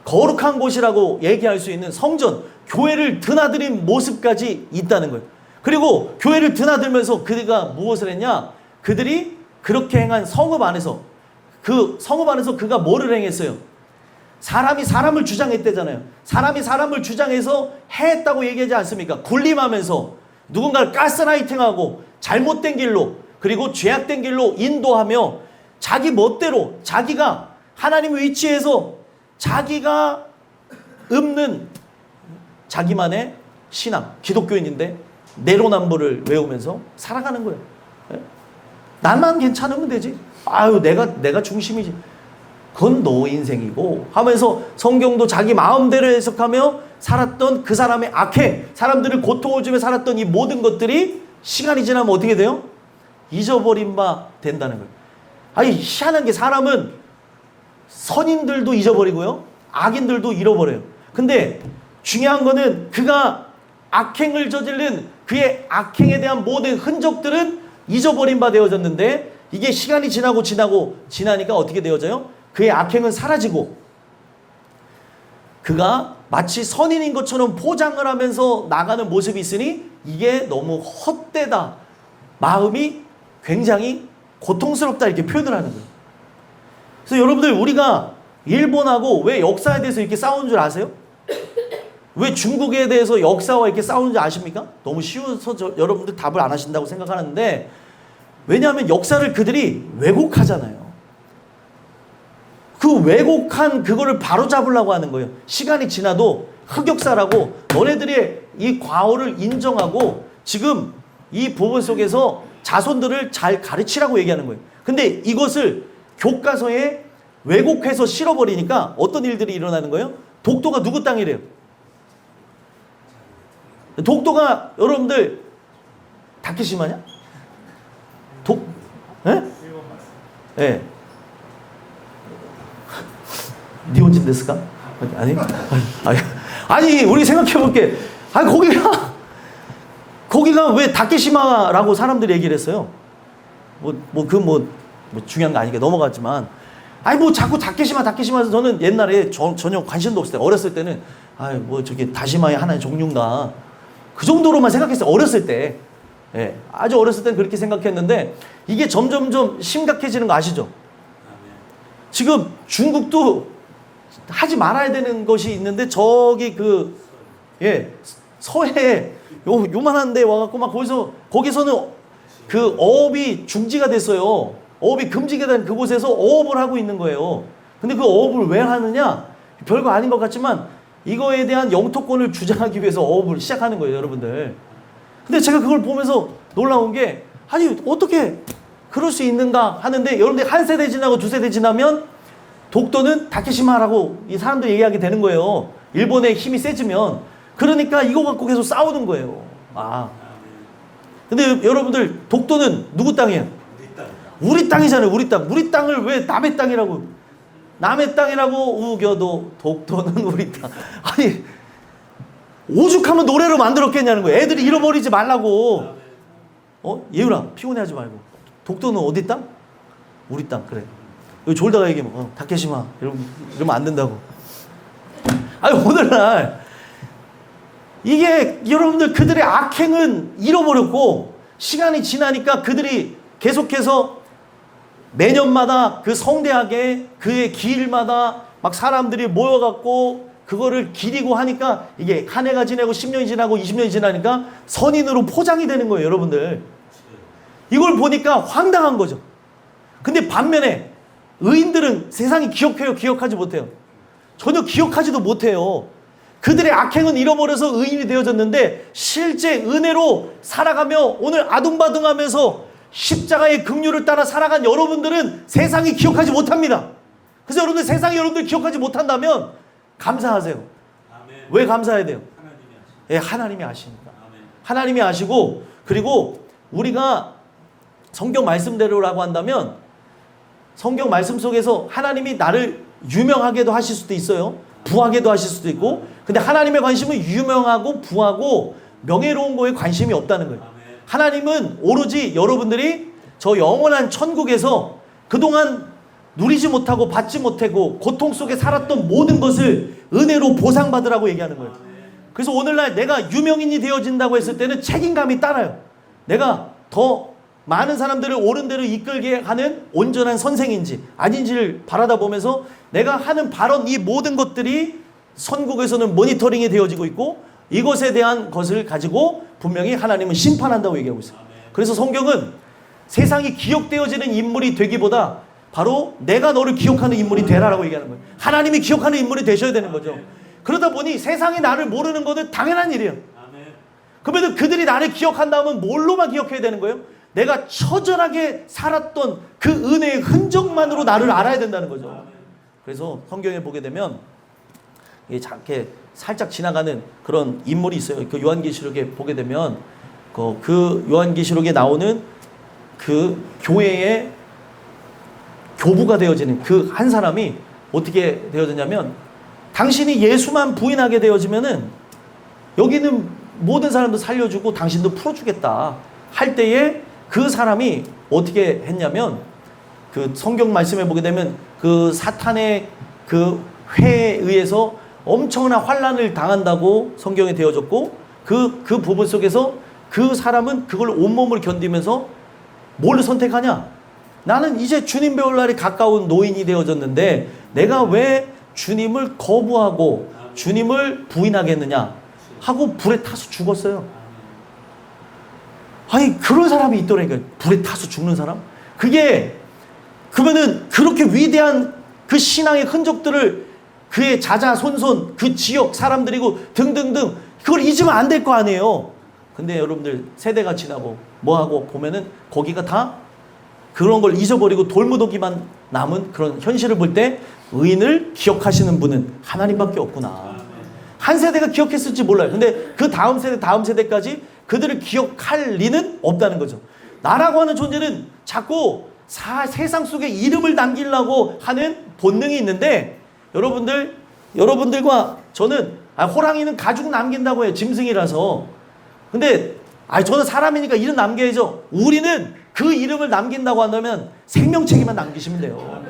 Speaker 2: 거룩한 곳이라고 얘기할 수 있는 성전, 교회를 드나들인 모습까지 있다는 거예요. 그리고 교회를 드나들면서 그가 무엇을 했냐? 그들이 그렇게 행한 성읍 안에서 그 성읍 안에서 그가 뭐를 행했어요? 사람이 사람을 주장했대잖아요. 사람이 사람을 주장해서 해했다고 얘기하지 않습니까? 군림하면서 누군가를 가스라이팅하고 잘못된 길로 그리고 죄악된 길로 인도하며 자기 멋대로 자기가 하나님의 위치에서 자기가 읊는 자기만의 신앙, 기독교인인데 내로남불을 외우면서 살아가는 거예요. 나만 괜찮으면 되지. 아유 내가 중심이지. 그건 너 인생이고 하면서 성경도 자기 마음대로 해석하며 살았던 그 사람의 악행, 사람들을 고통을 주며 살았던 이 모든 것들이 시간이 지나면 어떻게 돼요? 잊어버린 바 된다는 거예요. 아니 희한한 게 사람은 선인들도 잊어버리고요. 악인들도 잃어버려요. 근데 중요한 거는 그가 악행을 저지른 그의 악행에 대한 모든 흔적들은 잊어버린 바 되어졌는데 이게 시간이 지나니까 어떻게 되어져요? 그의 악행은 사라지고 그가 마치 선인인 것처럼 포장을 하면서 나가는 모습이 있으니 이게 너무 헛되다. 마음이 굉장히 고통스럽다 이렇게 표현을 하는 거예요. 그래서 여러분들 우리가 일본하고 왜 역사에 대해서 이렇게 싸우는 줄 아세요? 왜 중국에 대해서 역사와 이렇게 싸우는지 아십니까? 너무 쉬워서 여러분들 답을 안 하신다고 생각하는데 왜냐하면 역사를 그들이 왜곡하잖아요. 그 왜곡한 그거를 바로잡으려고 하는 거예요. 시간이 지나도 흑역사라고 너네들의 이 과오를 인정하고 지금 이 부분 속에서 자손들을 잘 가르치라고 얘기하는 거예요. 근데 이것을 교과서에 왜곡해서 실어버리니까 어떤 일들이 일어나는 거예요? 독도가 누구 땅이래요? 독도가 여러분들 다케시마냐? 예? 예. 니혼진 데스까? 아니? 아니, 우리 생각해 볼게. 아니, 거기가 왜 다케시마라고 사람들이 얘기를 했어요? 중요한 거 아니니까 넘어갔지만. 아니, 뭐 자꾸 다케시마에서 저는 옛날에 전혀 관심도 없을 때, 어렸을 때는, 저기 다시마의 하나의 종류인가. 그 정도로만 생각했어요. 어렸을 때. 예, 아주 어렸을 때는 그렇게 생각했는데, 이게 점점점 심각해지는 거 아시죠? 지금 중국도 하지 말아야 되는 것이 있는데 저기 서해에 요만한 데 와갖고 막 거기서는 그 어업이 중지가 됐어요. 어업이 금지가 된 그곳에서 어업을 하고 있는 거예요. 근데 그 어업을 왜 하느냐? 별거 아닌 것 같지만 이거에 대한 영토권을 주장하기 위해서 어업을 시작하는 거예요, 여러분들. 근데 제가 그걸 보면서 놀라운 게 아니 어떻게 그럴 수 있는가 하는데 여러분들 한 세대 지나고 두 세대 지나면 독도는 다케시마라고 이 사람들 얘기하게 되는 거예요. 일본의 힘이 세지면. 그러니까 이거 갖고 계속 싸우는 거예요. 근데 여러분들 독도는 누구 땅이에요? 우리 땅이잖아요. 우리 땅. 우리 땅을 왜 남의 땅이라고. 남의 땅이라고 우겨도 독도는 우리 땅. 아니 오죽하면 노래로 만들었겠냐는 거예요. 애들이 잃어버리지 말라고. 예율아 피곤해하지 말고. 독도는 어디 땅? 우리 땅. 그래. 여기 졸다가 얘기하면 다케시마 이러면 안 된다고. 아니 오늘날 이게 여러분들 그들의 악행은 잃어버렸고 시간이 지나니까 그들이 계속해서 매년마다 그 성대하게 그의 길마다 막 사람들이 모여갖고 그거를 기리고 하니까 이게 한 해가 지나고 10년이 지나고 20년이 지나니까 선인으로 포장이 되는 거예요, 여러분들. 이걸 보니까 황당한 거죠. 근데 반면에 의인들은 세상이 기억해요, 기억하지 못해요? 전혀 기억하지도 못해요. 그들의 악행은 잃어버려서 의인이 되어졌는데 실제 은혜로 살아가며 오늘 아둥바둥하면서 십자가의 긍휼을 따라 살아간 여러분들은 세상이 기억하지 못합니다. 그래서 여러분들 세상이 여러분들 기억하지 못한다면 감사하세요. 아멘. 왜 감사해야 돼요? 하나님이 아시니까. 아멘. 하나님이 아시고 그리고 우리가 성경 말씀대로라고 한다면 성경 말씀 속에서 하나님이 나를 유명하게도 하실 수도 있어요. 부하게도 하실 수도 있고 근데 하나님의 관심은 유명하고 부하고 명예로운 거에 관심이 없다는 거예요. 하나님은 오로지 여러분들이 저 영원한 천국에서 그동안 누리지 못하고 받지 못하고 고통 속에 살았던 모든 것을 은혜로 보상받으라고 얘기하는 거예요. 그래서 오늘날 내가 유명인이 되어진다고 했을 때는 책임감이 따라요. 내가 더 많은 사람들을 옳은 대로 이끌게 하는 온전한 선생인지 아닌지를 바라다 보면서 내가 하는 발언 이 모든 것들이 선국에서는 모니터링이 되어지고 있고 이것에 대한 것을 가지고 분명히 하나님은 심판한다고 얘기하고 있어요. 그래서 성경은 세상이 기억되어지는 인물이 되기보다 바로 내가 너를 기억하는 인물이 되라라고 얘기하는 거예요. 하나님이 기억하는 인물이 되셔야 되는 거죠. 그러다 보니 세상이 나를 모르는 것은 당연한 일이에요. 그러면 그들이 나를 기억한다면 뭘로만 기억해야 되는 거예요? 내가 처절하게 살았던 그 은혜의 흔적만으로 나를 알아야 된다는 거죠. 그래서 성경에 보게 되면 이렇게 살짝 지나가는 그런 인물이 있어요. 그 요한계시록에 보게 되면 그 요한계시록에 나오는 그 교회의 교부가 되어지는 그 한 사람이 어떻게 되어졌냐면 당신이 예수만 부인하게 되어지면은 여기는 모든 사람도 살려주고 당신도 풀어주겠다 할 때에 그 사람이 어떻게 했냐면 그 성경 말씀에 보게 되면 그 사탄의 그 회에 의해서 엄청난 환난을 당한다고 성경에 되어졌고 그 부분 속에서 그 사람은 그걸 온몸을 견디면서 뭘 선택하냐? 나는 이제 주님 배울 날이 가까운 노인이 되어졌는데 내가 왜 주님을 거부하고 주님을 부인하겠느냐 하고 불에 타서 죽었어요. 아니 그런 사람이 있더라니까. 불에 타서 죽는 사람? 그게 그러면은 그렇게 위대한 그 신앙의 흔적들을 그의 자자손손 그 지역 사람들이고 등등등 그걸 잊으면 안 될 거 아니에요. 근데 여러분들 세대가 지나고 뭐하고 보면은 거기가 다 그런 걸 잊어버리고 돌무더기만 남은 그런 현실을 볼 때 의인을 기억하시는 분은 하나님밖에 없구나. 한 세대가 기억했을지 몰라요. 근데 그 다음 세대까지 그들을 기억할 리는 없다는 거죠. 나라고 하는 존재는 자꾸 세상 속에 이름을 남기려고 하는 본능이 있는데 여러분들과 저는 호랑이는 가죽 남긴다고 해요. 짐승이라서. 근데 저는 사람이니까 이름 남겨야죠. 우리는 그 이름을 남긴다고 한다면 생명책에만 남기시면 돼요.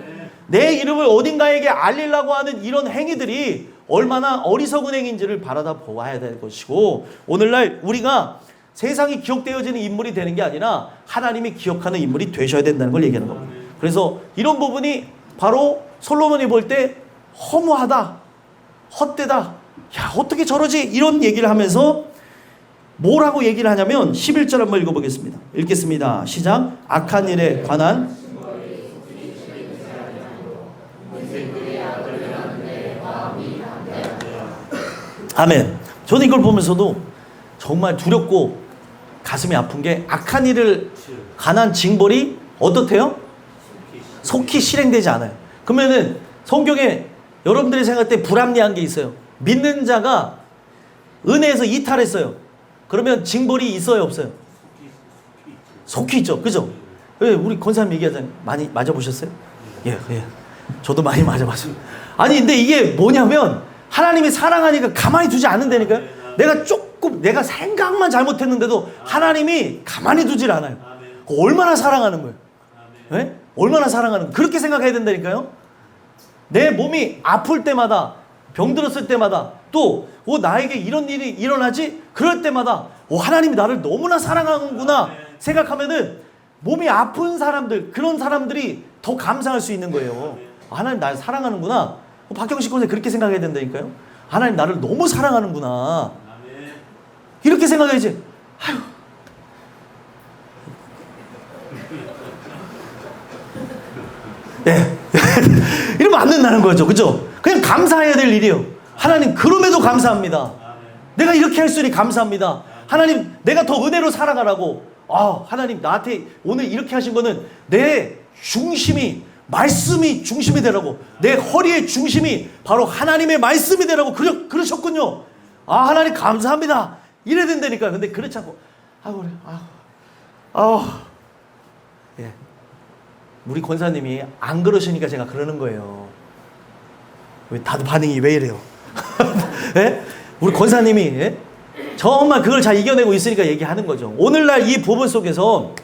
Speaker 2: 내 이름을 어딘가에게 알리려고 하는 이런 행위들이 얼마나 어리석은 행위인지를 바라다 보아야 될 것이고, 오늘날 우리가 세상이 기억되어지는 인물이 되는 게 아니라 하나님이 기억하는 인물이 되셔야 된다는 걸 얘기하는 겁니다. 그래서 이런 부분이 바로 솔로몬이 볼 때 허무하다, 헛되다, 야 어떻게 저러지, 이런 얘기를 하면서 뭐라고 얘기를 하냐면 11절 한번 읽어보겠습니다. 읽겠습니다. 시작. 악한 일에 관한 아멘. 저는 이걸 보면서도 정말 두렵고 가슴이 아픈 게 악한 일을 관한 징벌이 어떻대요? 속히 실행되지 않아요. 그러면은 성경에 여러분들이 생각할 때 불합리한 게 있어요. 믿는 자가 은혜에서 이탈했어요. 그러면 징벌이 있어요, 없어요? 속히 있죠. 그죠? 우리 권사님 얘기하잖아요. 많이 맞아보셨어요? 예. 저도 많이 맞아봤어요. 아니 근데 이게 뭐냐면 하나님이 사랑하니까 가만히 두지 않는다니까요. 내가 생각만 잘못했는데도 하나님이 가만히 두질 않아요. 얼마나 사랑하는 거예요. 네? 얼마나 사랑하는 거예요. 그렇게 생각해야 된다니까요. 내 몸이 아플 때마다, 병들었을 때마다, 또 나에게 이런 일이 일어나지? 그럴 때마다 하나님이 나를 너무나 사랑하는구나 생각하면은 몸이 아픈 사람들, 그런 사람들이 더 감사할 수 있는 거예요. 하나님 나를 사랑하는구나. 박경식 권사 그렇게 생각해야 된다니까요. 하나님 나를 너무 사랑하는구나. 이렇게 생각해야지. 아유. 네. 이러면 안 된다는 거죠. 그죠? 그냥 감사해야 될 일이에요. 하나님 그럼에도 감사합니다. 내가 이렇게 할 수 있으니 감사합니다. 하나님 내가 더 은혜로 살아가라고. 하나님 나한테 오늘 이렇게 하신 거는 내 중심이, 말씀이 중심이 되라고, 내 허리의 중심이 바로 하나님의 말씀이 되라고 그러셨군요. 하나님 감사합니다. 이래야 된다니까요. 근데 그렇지 않고 예. 우리 권사님이 안 그러시니까 제가 그러는 거예요. 다들 반응이 왜 이래요? 예? 우리 권사님이 예? 정말 그걸 잘 이겨내고 있으니까 얘기하는 거죠. 오늘날 이 부분 속에서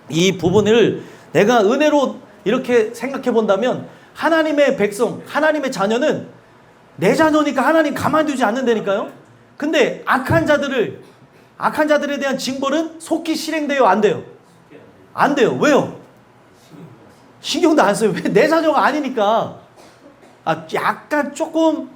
Speaker 2: 이 부분을 내가 은혜로 이렇게 생각해 본다면 하나님의 백성, 하나님의 자녀는 내 자녀니까 하나님 가만두지 않는다니까요. 근데 악한 자들에 대한 징벌은 속히 실행돼요, 안 돼요? 안 돼요. 왜요? 신경도 안 써요. 왜? 내 자녀가 아니니까. 약간 조금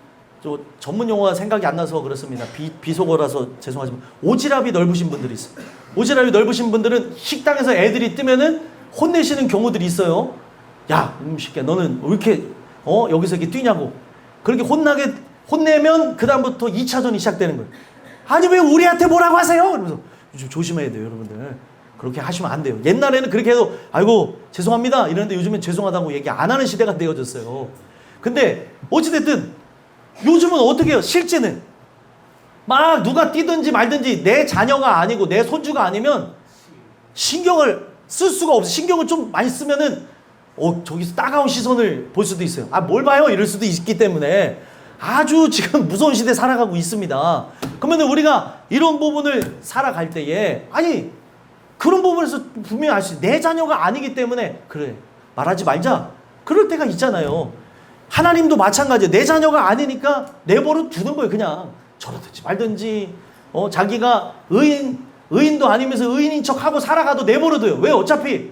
Speaker 2: 전문 용어가 생각이 안 나서 그렇습니다. 비속어라서 죄송하지만 오지랖이 넓으신 분들이 있어요. 오지랖이 넓으신 분들은 식당에서 애들이 뜨면은 혼내시는 경우들이 있어요. 야, 새끼야, 너는 왜 이렇게 여기서 이렇게 뛰냐고. 그렇게 혼내면 그 다음부터 2차전이 시작되는 거예요. 아니 왜 우리한테 뭐라고 하세요? 그러면서 좀 조심해야 돼요, 여러분들. 그렇게 하시면 안 돼요. 옛날에는 그렇게 해도 아이고 죄송합니다 이러는데 요즘엔 죄송하다고 얘기 안 하는 시대가 되어졌어요. 근데 어찌됐든 요즘은 어떻게 해요? 실제는 막 누가 뛰든지 말든지 내 자녀가 아니고 내 손주가 아니면 신경을 쓸 수가 없어. 신경을 좀 많이 쓰면은 저기서 따가운 시선을 볼 수도 있어요. 뭘 봐요? 이럴 수도 있기 때문에 아주 지금 무서운 시대에 살아가고 있습니다. 그러면 우리가 이런 부분을 살아갈 때에 그런 부분에서 분명히 알 수 있어요. 내 자녀가 아니기 때문에 그래 말하지 말자. 그럴 때가 있잖아요. 하나님도 마찬가지예요. 내 자녀가 아니니까 내버려 두는 거예요. 그냥 저러든지 말든지 자기가 의인 의인도 아니면서 의인인 척하고 살아가도 내버려둬요. 왜? 어차피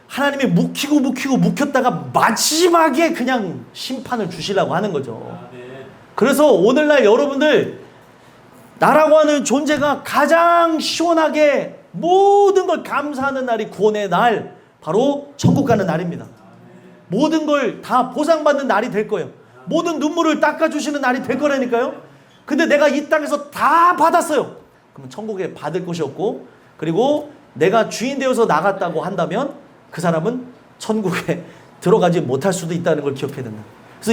Speaker 2: 하나님이 묵혔다가 마지막에 그냥 심판을 주시려고 하는 거죠. 그래서 오늘날 여러분들 나라고 하는 존재가 가장 시원하게 모든 걸 감사하는 날이 구원의 날, 바로 천국 가는 날입니다. 모든 걸 다 보상받는 날이 될 거예요. 모든 눈물을 닦아주시는 날이 될 거라니까요. 근데 내가 이 땅에서 다 받았어요. 그러면 천국에 받을 곳이 없고, 그리고 내가 주인 되어서 나갔다고 한다면 그 사람은 천국에 들어가지 못할 수도 있다는 걸 기억해야 된다. 그래서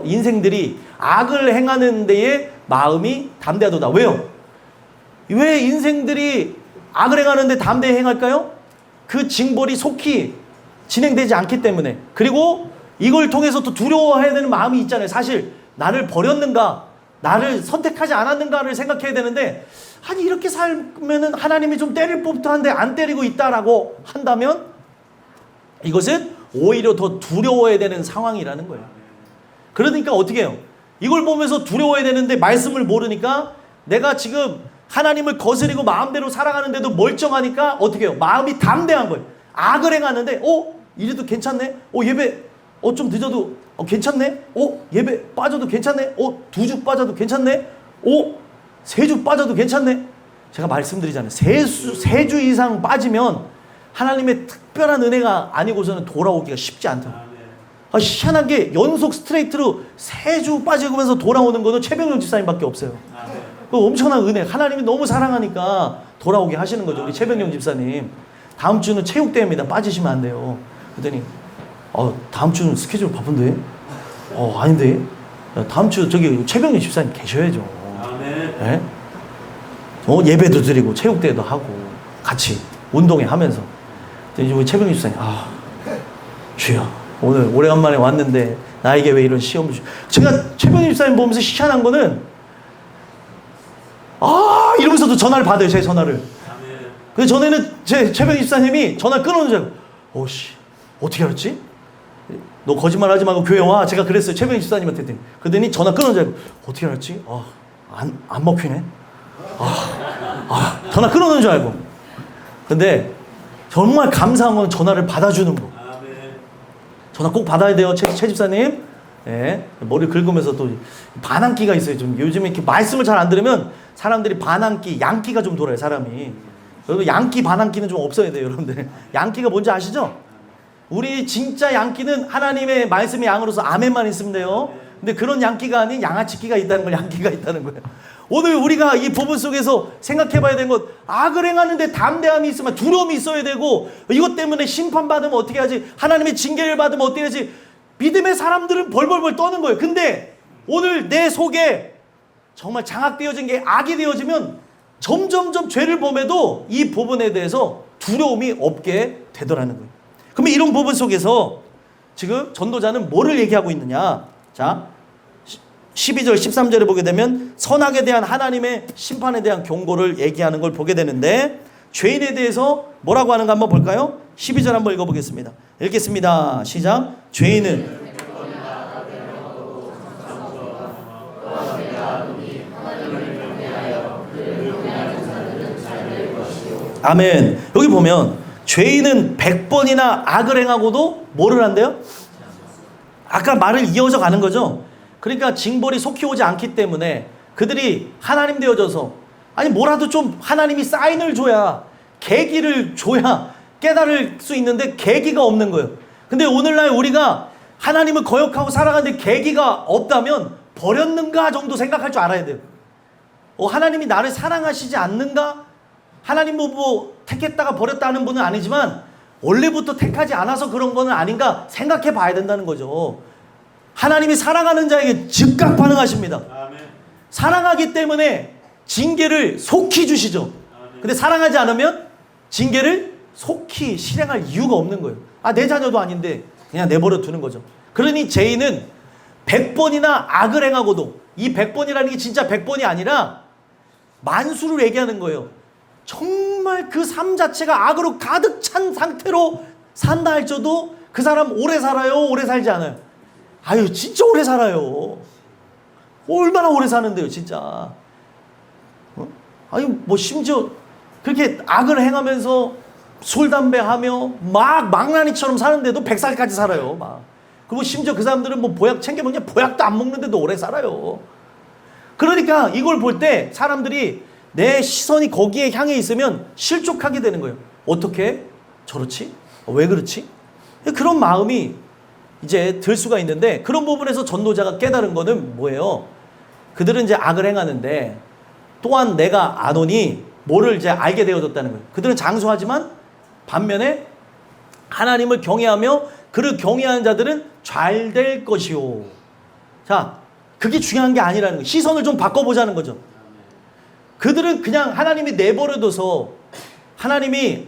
Speaker 2: 인생들이 악을 행하는 데에 마음이 담대하도다. 왜요? 왜 인생들이 악을 행하는데 담대히 행할까요? 그 징벌이 속히 진행되지 않기 때문에. 그리고 이걸 통해서 또 두려워해야 되는 마음이 있잖아요. 사실 나를 버렸는가, 나를 선택하지 않았는가를 생각해야 되는데, 아니 이렇게 살면은 하나님이 좀 때릴 법도 한데 안 때리고 있다라고 한다면 이것은 오히려 더 두려워해야 되는 상황이라는 거예요. 그러니까 어떻게 해요? 이걸 보면서 두려워해야 되는데 말씀을 모르니까, 내가 지금 하나님을 거스리고 마음대로 살아가는데도 멀쩡하니까 어떻게 해요? 마음이 담대한 거예요. 악을 행하는데 이래도 괜찮네? 예배 좀 늦어도 괜찮네? 예배 빠져도 괜찮네? 2주 빠져도 괜찮네? 3주 빠져도 괜찮네? 제가 말씀드리잖아요. 3주 이상 빠지면 하나님의 특별한 은혜가 아니고서는 돌아오기가 쉽지 않다. 희한한 게 연속 스트레이트로 3주 빠지면서 돌아오는 것도 최병영 집사님밖에 없어요. 그 엄청난 은혜. 하나님이 너무 사랑하니까 돌아오게 하시는 거죠. 우리 최병영 집사님. 다음 주는 체육대회입니다. 빠지시면 안 돼요. 그랬더니 다음 주는 스케줄 바쁜데? 아닌데? 다음 주 저기 최병영 집사님 계셔야죠. 네? 예배도 드리고 체육대회도 하고 같이 운동회 하면서. 이제 우리 최병영 집사님, 주여, 오늘 오래간만에 왔는데 나에게 왜 이런 시험을 제가 최병영 집사님 보면서 희한한 거는 이러면서도 전화를 받아요. 제 전화를. 그래서 전에는 제 최병희 집사님이 전화 끊어놓은 줄 알고, 어떻게 알았지? 너 거짓말 하지 말고 교회 와. 제가 그랬어요. 최병희 집사님한테. 그랬더니 전화 끊어놓은 줄 알고, 어떻게 알았지? 안 먹히네? 전화 끊어놓은 줄 알고. 근데 정말 감사한 건 전화를 받아주는 거. 전화 꼭 받아야 돼요. 최 집사님. 네, 머리 긁으면서 또 반항기가 있어요. 좀 요즘에 이렇게 말씀을 잘 안 들으면 사람들이 반항기, 양기가 좀 돌아요, 사람이. 여러분, 양기, 반항기는 좀 없어야 돼요, 여러분들. 양기가 뭔지 아시죠? 우리 진짜 양기는 하나님의 말씀의 양으로서 아멘만 있으면 돼요. 근데 그런 양기가 아닌 양아치기가 있다는 걸, 양기가 있다는 거예요. 오늘 우리가 이 부분 속에서 생각해 봐야 되는 것, 악을 행하는데 담대함이 있으면 두려움이 있어야 되고, 이것 때문에 심판받으면 어떻게 하지? 하나님의 징계를 받으면 어떻게 하지? 믿음의 사람들은 벌벌벌 떠는 거예요. 근데 오늘 내 속에 정말 장악되어진 게 악이 되어지면 점점점 죄를 범해도 이 부분에 대해서 두려움이 없게 되더라는 거예요. 그러면 이런 부분 속에서 지금 전도자는 뭐를 얘기하고 있느냐? 자, 12절, 13절에 보게 되면 선악에 대한 하나님의 심판에 대한 경고를 얘기하는 걸 보게 되는데, 죄인에 대해서 뭐라고 하는가 한번 볼까요? 12절 한번 읽어보겠습니다. 읽겠습니다. 시작. 죄인은 아멘. 여기 보면 죄인은 100번이나 악을 행하고도 뭐를 한대요? 아까 말을 이어져 가는 거죠. 그러니까 징벌이 속히 오지 않기 때문에 그들이 하나님 되어져서, 아니 뭐라도 좀 하나님이 사인을 줘야, 계기를 줘야 깨달을 수 있는데 계기가 없는 거예요. 근데 오늘날 우리가 하나님을 거역하고 살아가는데 계기가 없다면 버렸는가 정도 생각할 줄 알아야 돼요. 하나님이 나를 사랑하시지 않는가? 하나님 뭐 택했다가 버렸다는 분은 아니지만 원래부터 택하지 않아서 그런 거는 아닌가 생각해 봐야 된다는 거죠. 하나님이 사랑하는 자에게 즉각 반응하십니다. 사랑하기 때문에 징계를 속히 주시죠. 근데 사랑하지 않으면 징계를 속히 실행할 이유가 없는 거예요. 내 자녀도 아닌데 그냥 내버려 두는 거죠. 그러니 죄인은 100번이나 악을 행하고도, 이 100번이라는 게 진짜 100번이 아니라 만수를 얘기하는 거예요. 정말 그 삶 자체가 악으로 가득 찬 상태로 산다 할지라도 그 사람 오래 살아요? 오래 살지 않아요? 진짜 오래 살아요. 얼마나 오래 사는데요, 진짜. 아니 뭐 심지어 그렇게 악을 행하면서 술 담배 하며 막 망나니처럼 사는데도 100살까지 살아요. 막. 그리고 심지어 그 사람들은 뭐 보약 챙겨 먹냐? 보약도 안 먹는데도 오래 살아요. 그러니까 이걸 볼 때 사람들이 내 시선이 거기에 향해 있으면 실족하게 되는 거예요. 어떻게? 저렇지? 왜 그렇지? 그런 마음이 이제 들 수가 있는데, 그런 부분에서 전도자가 깨달은 거는 뭐예요? 그들은 이제 악을 행하는데 또한 내가 아노니 뭐를 이제 알게 되어졌다는 거예요. 그들은 장수하지만 반면에 하나님을 경외하며 그를 경외하는 자들은 잘 될 것이요. 자, 그게 중요한 게 아니라는 거예요. 시선을 좀 바꿔보자는 거죠. 그들은 그냥 하나님이 내버려둬서 하나님이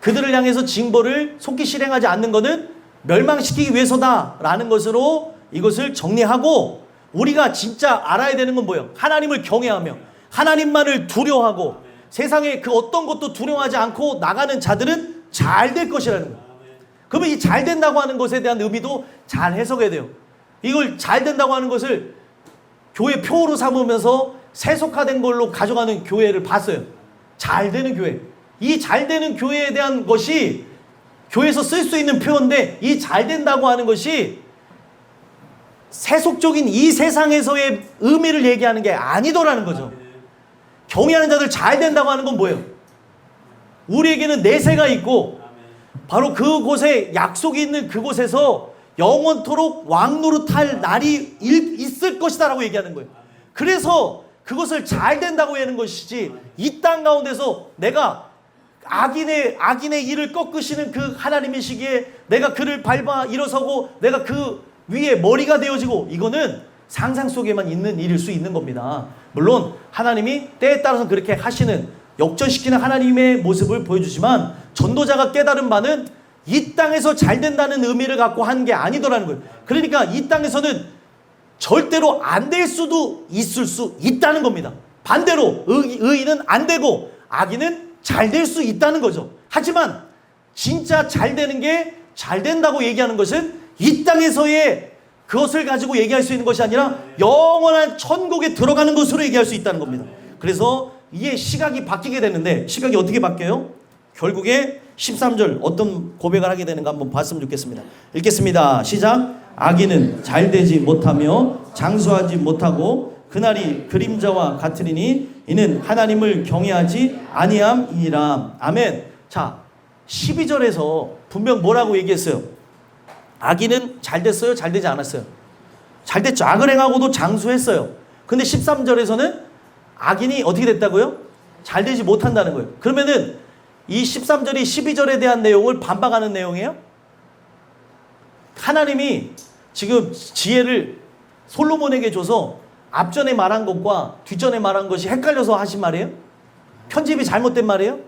Speaker 2: 그들을 향해서 징벌을 속히 실행하지 않는 것은 멸망시키기 위해서다라는 것으로 이것을 정리하고, 우리가 진짜 알아야 되는 건 뭐예요? 하나님을 경외하며 하나님만을 두려워하고 세상에 그 어떤 것도 두려워하지 않고 나가는 자들은 잘 될 것이라는 거예요. 그러면 이 잘 된다고 하는 것에 대한 의미도 잘 해석해야 돼요. 이걸 잘 된다고 하는 것을 교회 표어로 삼으면서 세속화된 걸로 가져가는 교회를 봤어요. 잘 되는 교회. 이 잘 되는 교회에 대한 것이 교회에서 쓸 수 있는 표현인데, 이 잘 된다고 하는 것이 세속적인 이 세상에서의 의미를 얘기하는 게 아니더라는 거죠. 경외하는 자들 잘 된다고 하는 건 뭐예요? 우리에게는 내세가 있고 바로 그곳에 약속이 있는 그곳에서 영원토록 왕노릇할 날이 있을 것이다 라고 얘기하는 거예요. 그래서 그것을 잘 된다고 하는 것이지, 이 땅 가운데서 내가 악인의 일을 꺾으시는 그 하나님이시기에 내가 그를 밟아 일어서고 내가 그 위에 머리가 되어지고, 이거는 상상 속에만 있는 일일 수 있는 겁니다. 물론 하나님이 때에 따라서 그렇게 하시는, 역전시키는 하나님의 모습을 보여주지만, 전도자가 깨달은 바는 이 땅에서 잘 된다는 의미를 갖고 한 게 아니더라는 거예요. 그러니까 이 땅에서는 절대로 안 될 수도 있을 수 있다는 겁니다. 반대로 의인은 안 되고 악인은 잘 될 수 있다는 거죠. 하지만 진짜 잘 되는 게 잘 된다고 얘기하는 것은 이 땅에서의 그것을 가지고 얘기할 수 있는 것이 아니라 영원한 천국에 들어가는 것으로 얘기할 수 있다는 겁니다. 그래서 이게 시각이 바뀌게 되는데, 시각이 어떻게 바뀌어요? 결국에 13절 어떤 고백을 하게 되는가 한번 봤으면 좋겠습니다. 읽겠습니다. 시작. 악인은 잘되지 못하며 장수하지 못하고 그날이 그림자와 같으리니 이는 하나님을 경외하지 아니함이니라. 아멘. 자, 12절에서 분명 뭐라고 얘기했어요? 악인은 잘됐어요? 잘되지 않았어요? 잘됐죠. 악을 행하고도 장수했어요. 근데 13절에서는 악인이 어떻게 됐다고요? 잘되지 못한다는 거예요. 그러면은 이 13절이 12절에 대한 내용을 반박하는 내용이에요? 하나님이 지금 지혜를 솔로몬에게 줘서 앞전에 말한 것과 뒷전에 말한 것이 헷갈려서 하신 말이에요? 편집이 잘못된 말이에요?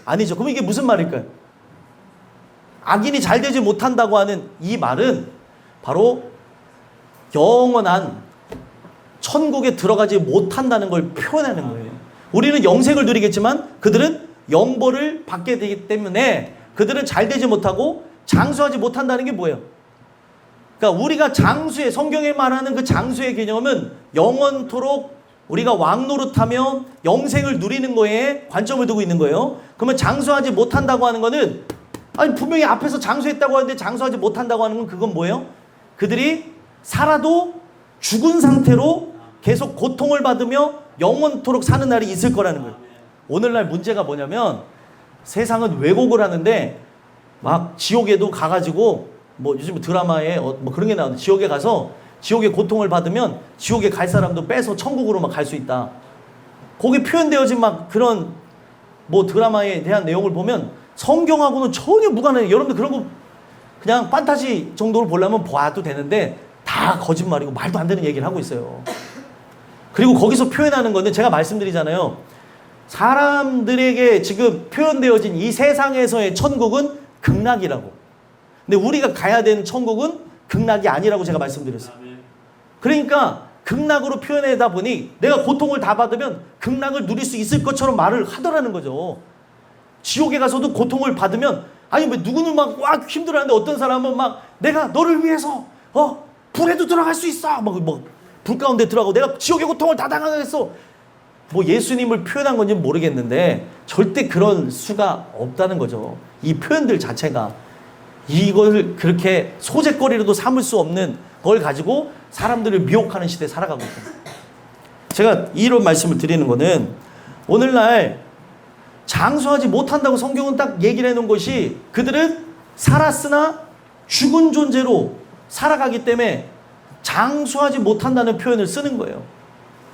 Speaker 2: 아니죠. 그럼 이게 무슨 말일까요? 악인이 잘되지 못한다고 하는 이 말은 바로 영원한 천국에 들어가지 못한다는 걸 표현하는 거예요. 우리는 영생을 누리겠지만 그들은 영벌을 받게 되기 때문에 그들은 잘되지 못하고 장수하지 못한다는 게 뭐예요? 그러니까 우리가 장수의, 성경에 말하는 그 장수의 개념은 영원토록 우리가 왕노릇하며 영생을 누리는 거에 관점을 두고 있는 거예요. 그러면 장수하지 못한다고 하는 거는, 아니 분명히 앞에서 장수했다고 하는데 장수하지 못한다고 하는 건 그건 뭐예요? 그들이 살아도 죽은 상태로 계속 고통을 받으며 영원토록 사는 날이 있을 거라는 거예요. 오늘날 문제가 뭐냐면 세상은 왜곡을 하는데 막 지옥에도 가가지고 뭐 요즘 드라마에 뭐 그런 게 나오는데, 지옥에 가서 지옥의 고통을 받으면 지옥에 갈 사람도 빼서 천국으로 막 갈 수 있다. 거기 표현되어진 막 그런 뭐 드라마에 대한 내용을 보면 성경하고는 전혀 무관해요. 여러분들 그런 거 그냥 판타지 정도로 보려면 봐도 되는데 다 거짓말이고 말도 안 되는 얘기를 하고 있어요. 그리고 거기서 표현하는 거는 제가 말씀드리잖아요. 사람들에게 지금 표현되어진 이 세상에서의 천국은 극락이라고. 근데 우리가 가야 되는 천국은 극락이 아니라고 제가 말씀드렸어요. 그러니까 극락으로 표현하다 보니 내가 고통을 다 받으면 극락을 누릴 수 있을 것처럼 말을 하더라는 거죠. 지옥에 가서도 고통을 받으면, 아니 뭐 누구는 막 힘들어하는데 어떤 사람은 막 내가 너를 위해서 불에도 들어갈 수 있어. 뭐 불 가운데 들어가고 내가 지옥의 고통을 다 당하겠어. 뭐 예수님을 표현한 건지는 모르겠는데 절대 그런 수가 없다는 거죠. 이 표현들 자체가 이걸 그렇게 소재거리로도 삼을 수 없는 걸 가지고 사람들을 미혹하는 시대에 살아가고 있다. 제가 이런 말씀을 드리는 거는 오늘날 장수하지 못한다고 성경은 딱 얘기를 해놓은 것이 그들은 살았으나 죽은 존재로 살아가기 때문에 장수하지 못한다는 표현을 쓰는 거예요.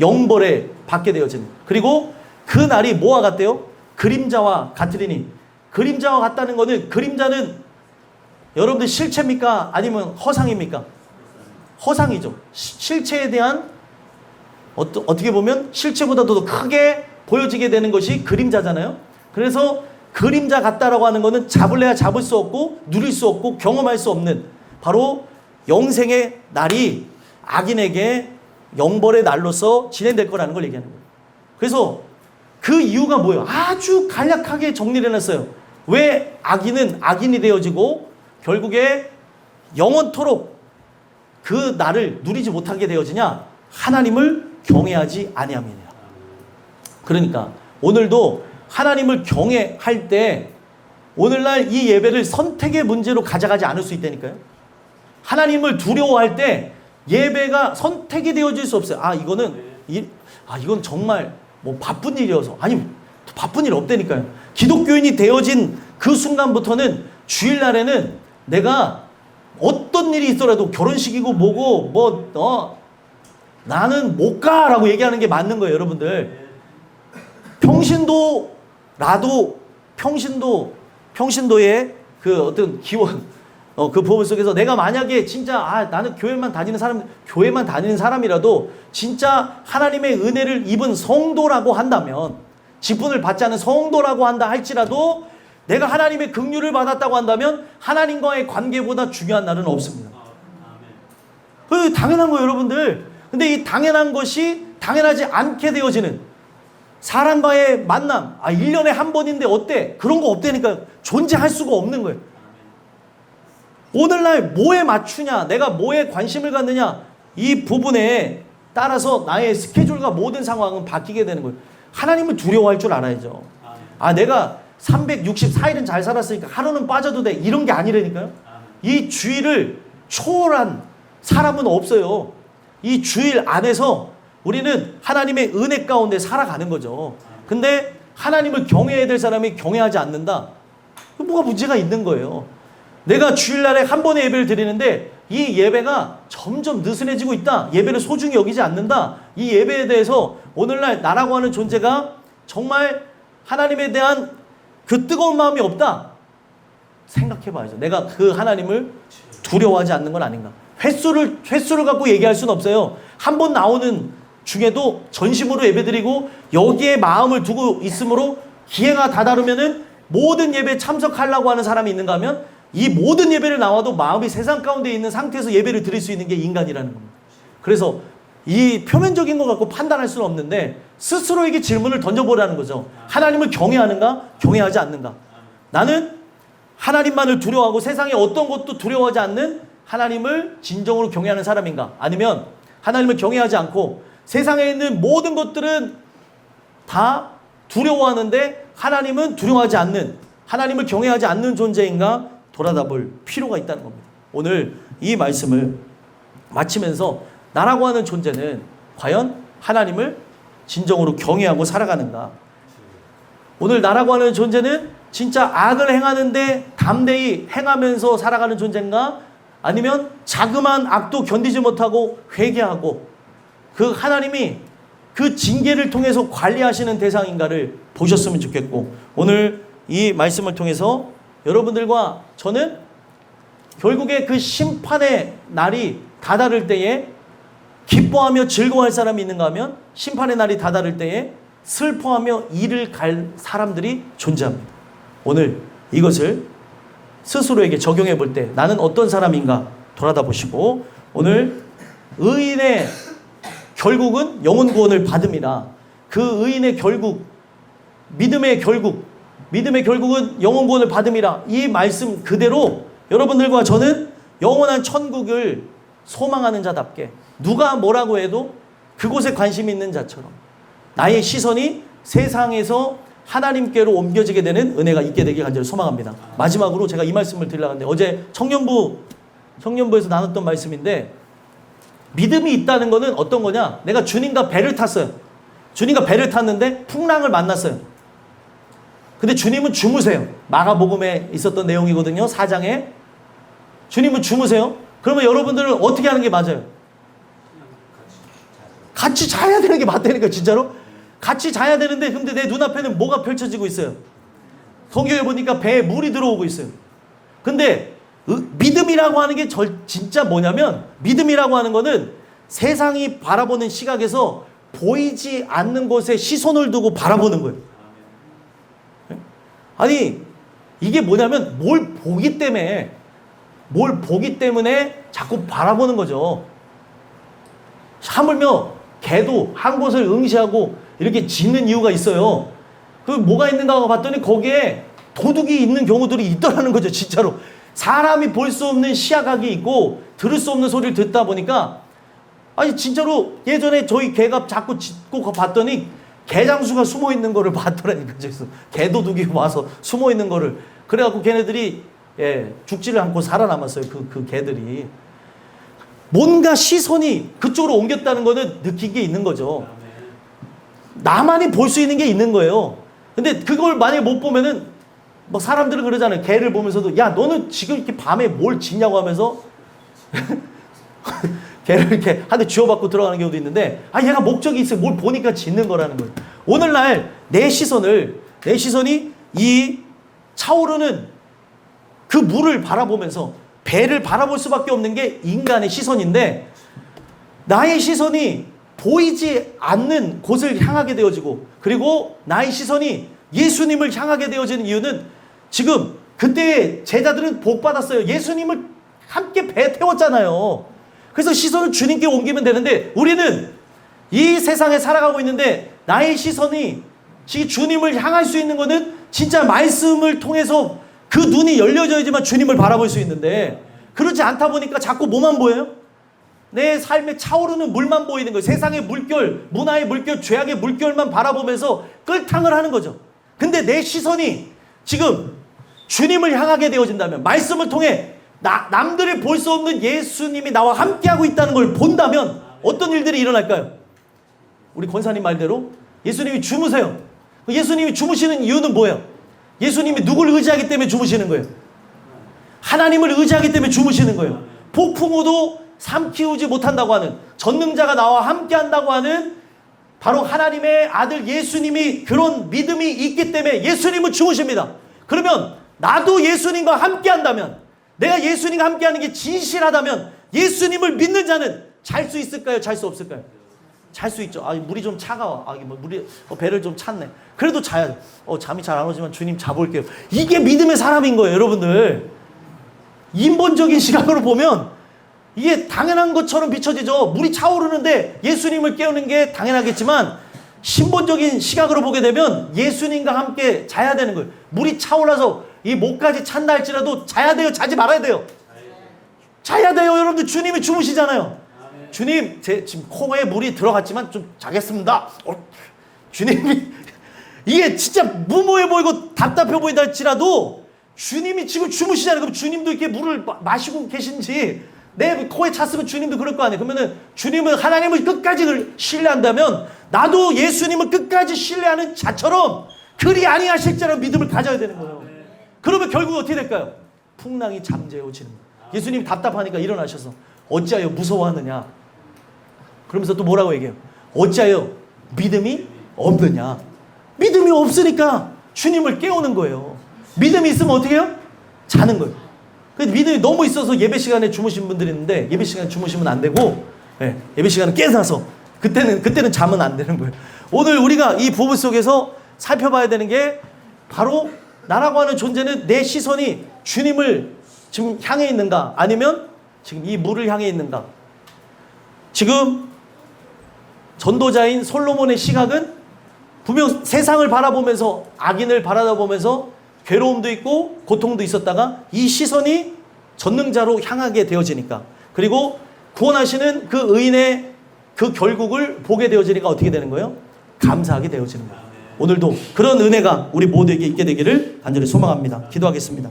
Speaker 2: 영벌에 받게 되어지는. 그리고 그 날이 뭐와 같대요? 그림자와 같으리니. 그림자와 같다는 거는 그림자는 여러분들 실체입니까? 아니면 허상입니까? 허상이죠. 실체에 대한 어떻게 보면 실체보다도 더 크게 보여지게 되는 것이 그림자잖아요. 그래서 그림자 같다라고 하는 것은 잡을래야 잡을 수 없고 누릴 수 없고 경험할 수 없는 바로 영생의 날이 악인에게 영벌의 날로서 진행될 거라는 걸 얘기하는 거예요. 그래서 그 이유가 뭐예요? 아주 간략하게 정리를 해놨어요. 왜 악인은 악인이 되어지고 결국에 영원토록 그 날을 누리지 못하게 되어지냐? 하나님을 경외하지 아니함이니라. 그러니까 오늘도 하나님을 경외할 때 오늘날 이 예배를 선택의 문제로 가져가지 않을 수 있다니까요. 하나님을 두려워할 때 예배가 선택이 되어질 수 없어요. 이건 정말 뭐 바쁜 일이어서. 아니, 바쁜 일 없다니까요. 기독교인이 되어진 그 순간부터는 주일날에는 내가 어떤 일이 있더라도 결혼식이고 뭐고 나는 못 가라고 얘기하는 게 맞는 거예요, 여러분들. 평신도의 그 어떤 기원, 그 부분 속에서 내가 만약에 진짜 나는 교회만 다니는 사람이라도 진짜 하나님의 은혜를 입은 성도라고 한다면, 직분을 받지 않은 성도라고 한다 할지라도 내가 하나님의 긍휼을 받았다고 한다면 하나님과의 관계보다 중요한 날은 없습니다. 그 당연한 거예요, 여러분들. 근데 이 당연한 것이 당연하지 않게 되어지는 사람과의 만남, 1년에 한 번인데 어때? 그런 거 없다니까요. 존재할 수가 없는 거예요. 오늘날 뭐에 맞추냐, 내가 뭐에 관심을 갖느냐, 이 부분에 따라서 나의 스케줄과 모든 상황은 바뀌게 되는 거예요. 하나님을 두려워할 줄 알아야죠. 내가 364일은 잘 살았으니까 하루는 빠져도 돼. 이런 게 아니라니까요. 이 주일을 초월한 사람은 없어요. 이 주일 안에서 우리는 하나님의 은혜 가운데 살아가는 거죠. 근데 하나님을 경외해야 될 사람이 경외하지 않는다? 뭐가 문제가 있는 거예요. 내가 주일날에 한 번의 예배를 드리는데 이 예배가 점점 느슨해지고 있다. 예배를 소중히 여기지 않는다. 이 예배에 대해서 오늘날 나라고 하는 존재가 정말 하나님에 대한 그 뜨거운 마음이 없다. 생각해 봐야죠. 내가 그 하나님을 두려워하지 않는 건 아닌가. 횟수를 갖고 얘기할 수는 없어요. 한 번 나오는 중에도 전심으로 예배드리고 여기에 마음을 두고 있으므로 기회가 다다르면은 모든 예배에 참석하려고 하는 사람이 있는가 하면 이 모든 예배를 나와도 마음이 세상 가운데 있는 상태에서 예배를 드릴 수 있는 게 인간이라는 겁니다. 그래서 이 표면적인 것 갖고 판단할 수는 없는데 스스로에게 질문을 던져보라는 거죠. 하나님을 경외하는가? 경외하지 않는가? 나는 하나님만을 두려워하고 세상에 어떤 것도 두려워하지 않는 하나님을 진정으로 경외하는 사람인가? 아니면 하나님을 경외하지 않고 세상에 있는 모든 것들은 다 두려워하는데 하나님은 두려워하지 않는, 하나님을 경외하지 않는 존재인가? 돌아다볼 필요가 있다는 겁니다. 오늘 이 말씀을 마치면서 나라고 하는 존재는 과연 하나님을 진정으로 경외하고 살아가는가? 오늘 나라고 하는 존재는 진짜 악을 행하는데 담대히 행하면서 살아가는 존재인가? 아니면 자그마한 악도 견디지 못하고 회개하고 그 하나님이 그 징계를 통해서 관리하시는 대상인가를 보셨으면 좋겠고, 오늘 이 말씀을 통해서 여러분들과 저는 결국에 그 심판의 날이 다다를 때에 기뻐하며 즐거워할 사람이 있는가 하면 심판의 날이 다다를 때에 슬퍼하며 이를 갈 사람들이 존재합니다. 오늘 이것을 스스로에게 적용해 볼 때 나는 어떤 사람인가 돌아다 보시고, 오늘 의인의 결국은 영혼 구원을 받음이라. 그 의인의 결국, 믿음의 결국은 영혼 구원을 받음이라. 이 말씀 그대로 여러분들과 저는 영원한 천국을 소망하는 자답게 누가 뭐라고 해도 그곳에 관심 있는 자처럼 나의 시선이 세상에서 하나님께로 옮겨지게 되는 은혜가 있게 되길 간절히 소망합니다. 마지막으로 제가 이 말씀을 드리려고 하는데, 어제 청년부에서 나눴던 말씀인데, 믿음이 있다는 거는 어떤 거냐? 내가 주님과 배를 탔어요. 주님과 배를 탔는데 풍랑을 만났어요. 근데 주님은 주무세요. 마가복음에 있었던 내용이거든요. 4장에. 주님은 주무세요. 그러면 여러분들은 어떻게 하는 게 맞아요? 같이 자야 되는 게 맞다니까, 진짜로. 같이 자야 되는데, 근데 내 눈앞에는 뭐가 펼쳐지고 있어요? 성경에 보니까 배에 물이 들어오고 있어요. 근데 믿음이라고 하는 게 진짜 뭐냐면, 믿음이라고 하는 거는 세상이 바라보는 시각에서 보이지 않는 곳에 시선을 두고 바라보는 거예요. 아니, 이게 뭐냐면 뭘 보기 때문에 자꾸 바라보는 거죠. 하물며 개도 한 곳을 응시하고 이렇게 짖는 이유가 있어요. 그 뭐가 있는가 봤더니 거기에 도둑이 있는 경우들이 있더라는 거죠, 진짜로. 사람이 볼 수 없는 시야각이 있고 들을 수 없는 소리를 듣다 보니까, 아니 진짜로 예전에 저희 개가 자꾸 짖고 봤더니 개장수가 숨어 있는 거를 봤더라니까. 그래서 개도둑이 와서 숨어 있는 거를. 그래갖고 걔네들이 죽지를 않고 살아남았어요. 그 개들이. 뭔가 시선이 그쪽으로 옮겼다는 거는 느낀 게 있는 거죠. 나만이 볼 수 있는 게 있는 거예요. 근데 그걸 만약에 못 보면은, 뭐 사람들은 그러잖아요. 개를 보면서도, 야 너는 지금 이렇게 밤에 뭘 짖냐고 하면서 개를 이렇게 한 대 쥐어받고 들어가는 경우도 있는데, 아 얘가 목적이 있어요. 뭘 보니까 짖는 거라는 거예요. 오늘날 내 시선이 이 차오르는 그 물을 바라보면서 배를 바라볼 수밖에 없는 게 인간의 시선인데, 나의 시선이 보이지 않는 곳을 향하게 되어지고, 그리고 나의 시선이 예수님을 향하게 되어지는 이유는, 지금 그때 제자들은 복 받았어요. 예수님을 함께 배 태웠잖아요. 그래서 시선을 주님께 옮기면 되는데, 우리는 이 세상에 살아가고 있는데 나의 시선이 주님을 향할 수 있는 것은 진짜 말씀을 통해서 그 눈이 열려져야지만 주님을 바라볼 수 있는데, 그렇지 않다 보니까 자꾸 뭐만 보여요? 내 삶에 차오르는 물만 보이는 거예요. 세상의 물결, 문화의 물결, 죄악의 물결만 바라보면서 끌탕을 하는 거죠. 근데 내 시선이 지금 주님을 향하게 되어진다면, 말씀을 통해 남들이 볼 수 없는 예수님이 나와 함께하고 있다는 걸 본다면 어떤 일들이 일어날까요? 우리 권사님 말대로 예수님이 주무세요. 예수님이 주무시는 이유는 뭐예요? 예수님이 누굴 의지하기 때문에 주무시는 거예요? 하나님을 의지하기 때문에 주무시는 거예요. 폭풍우도 삼키우지 못한다고 하는, 전능자가 나와 함께한다고 하는 바로 하나님의 아들 예수님이 그런 믿음이 있기 때문에 예수님은 주무십니다. 그러면 나도 예수님과 함께한다면, 내가 예수님과 함께하는 게 진실하다면 예수님을 믿는 자는 잘 수 있을까요? 잘 수 없을까요? 잘 수 있죠. 물이 좀 차가워. 배를 좀 찼네. 그래도 자야 돼. 잠이 잘 안 오지만 주님 자볼게요. 이게 믿음의 사람인 거예요, 여러분들. 인본적인 시각으로 보면 이게 당연한 것처럼 비춰지죠. 물이 차오르는데 예수님을 깨우는 게 당연하겠지만, 신본적인 시각으로 보게 되면 예수님과 함께 자야 되는 거예요. 물이 차올라서 이 목까지 찬다 할지라도 자야 돼요? 자지 말아야 돼요? 자야 돼요. 여러분들, 주님이 주무시잖아요. 주님, 지금 코에 물이 들어갔지만 좀 자겠습니다. 주님이, 이게 진짜 무모해 보이고 답답해 보인다 할지라도 주님이 지금 주무시잖아요. 그럼 주님도 이렇게 물을 마시고 계신지, 내 코에 찼으면 주님도 그럴 거 아니에요. 그러면은 주님은 하나님을 끝까지 신뢰한다면 나도 예수님을 끝까지 신뢰하는 자처럼 그리 아니하실지라는 믿음을 가져야 되는 거예요. 그러면 결국 어떻게 될까요? 풍랑이 잠재워지는 거예요. 예수님이 답답하니까 일어나셔서 어찌하여 무서워하느냐, 그러면서 또 뭐라고 얘기해요? 어찌하여 믿음이 없느냐. 믿음이 없으니까 주님을 깨우는 거예요. 믿음이 있으면 어떻게 해요? 자는 거예요. 믿음이 너무 있어서 예배 시간에 주무신 분들이 있는데, 예배 시간에 주무시면 안 되고, 예배 시간에 깨어나서 그때는 자면 안 되는 거예요. 오늘 우리가 이 부분 속에서 살펴봐야 되는 게, 바로 나라고 하는 존재는 내 시선이 주님을 지금 향해 있는가, 아니면 지금 이 물을 향해 있는가. 지금 전도자인 솔로몬의 시각은 분명 세상을 바라보면서, 악인을 바라보면서 괴로움도 있고 고통도 있었다가 이 시선이 전능자로 향하게 되어지니까, 그리고 구원하시는 그 의인의 그 결국을 보게 되어지니까 어떻게 되는 거예요? 감사하게 되어지는 거예요. 오늘도 그런 은혜가 우리 모두에게 있게 되기를 간절히 소망합니다. 기도하겠습니다.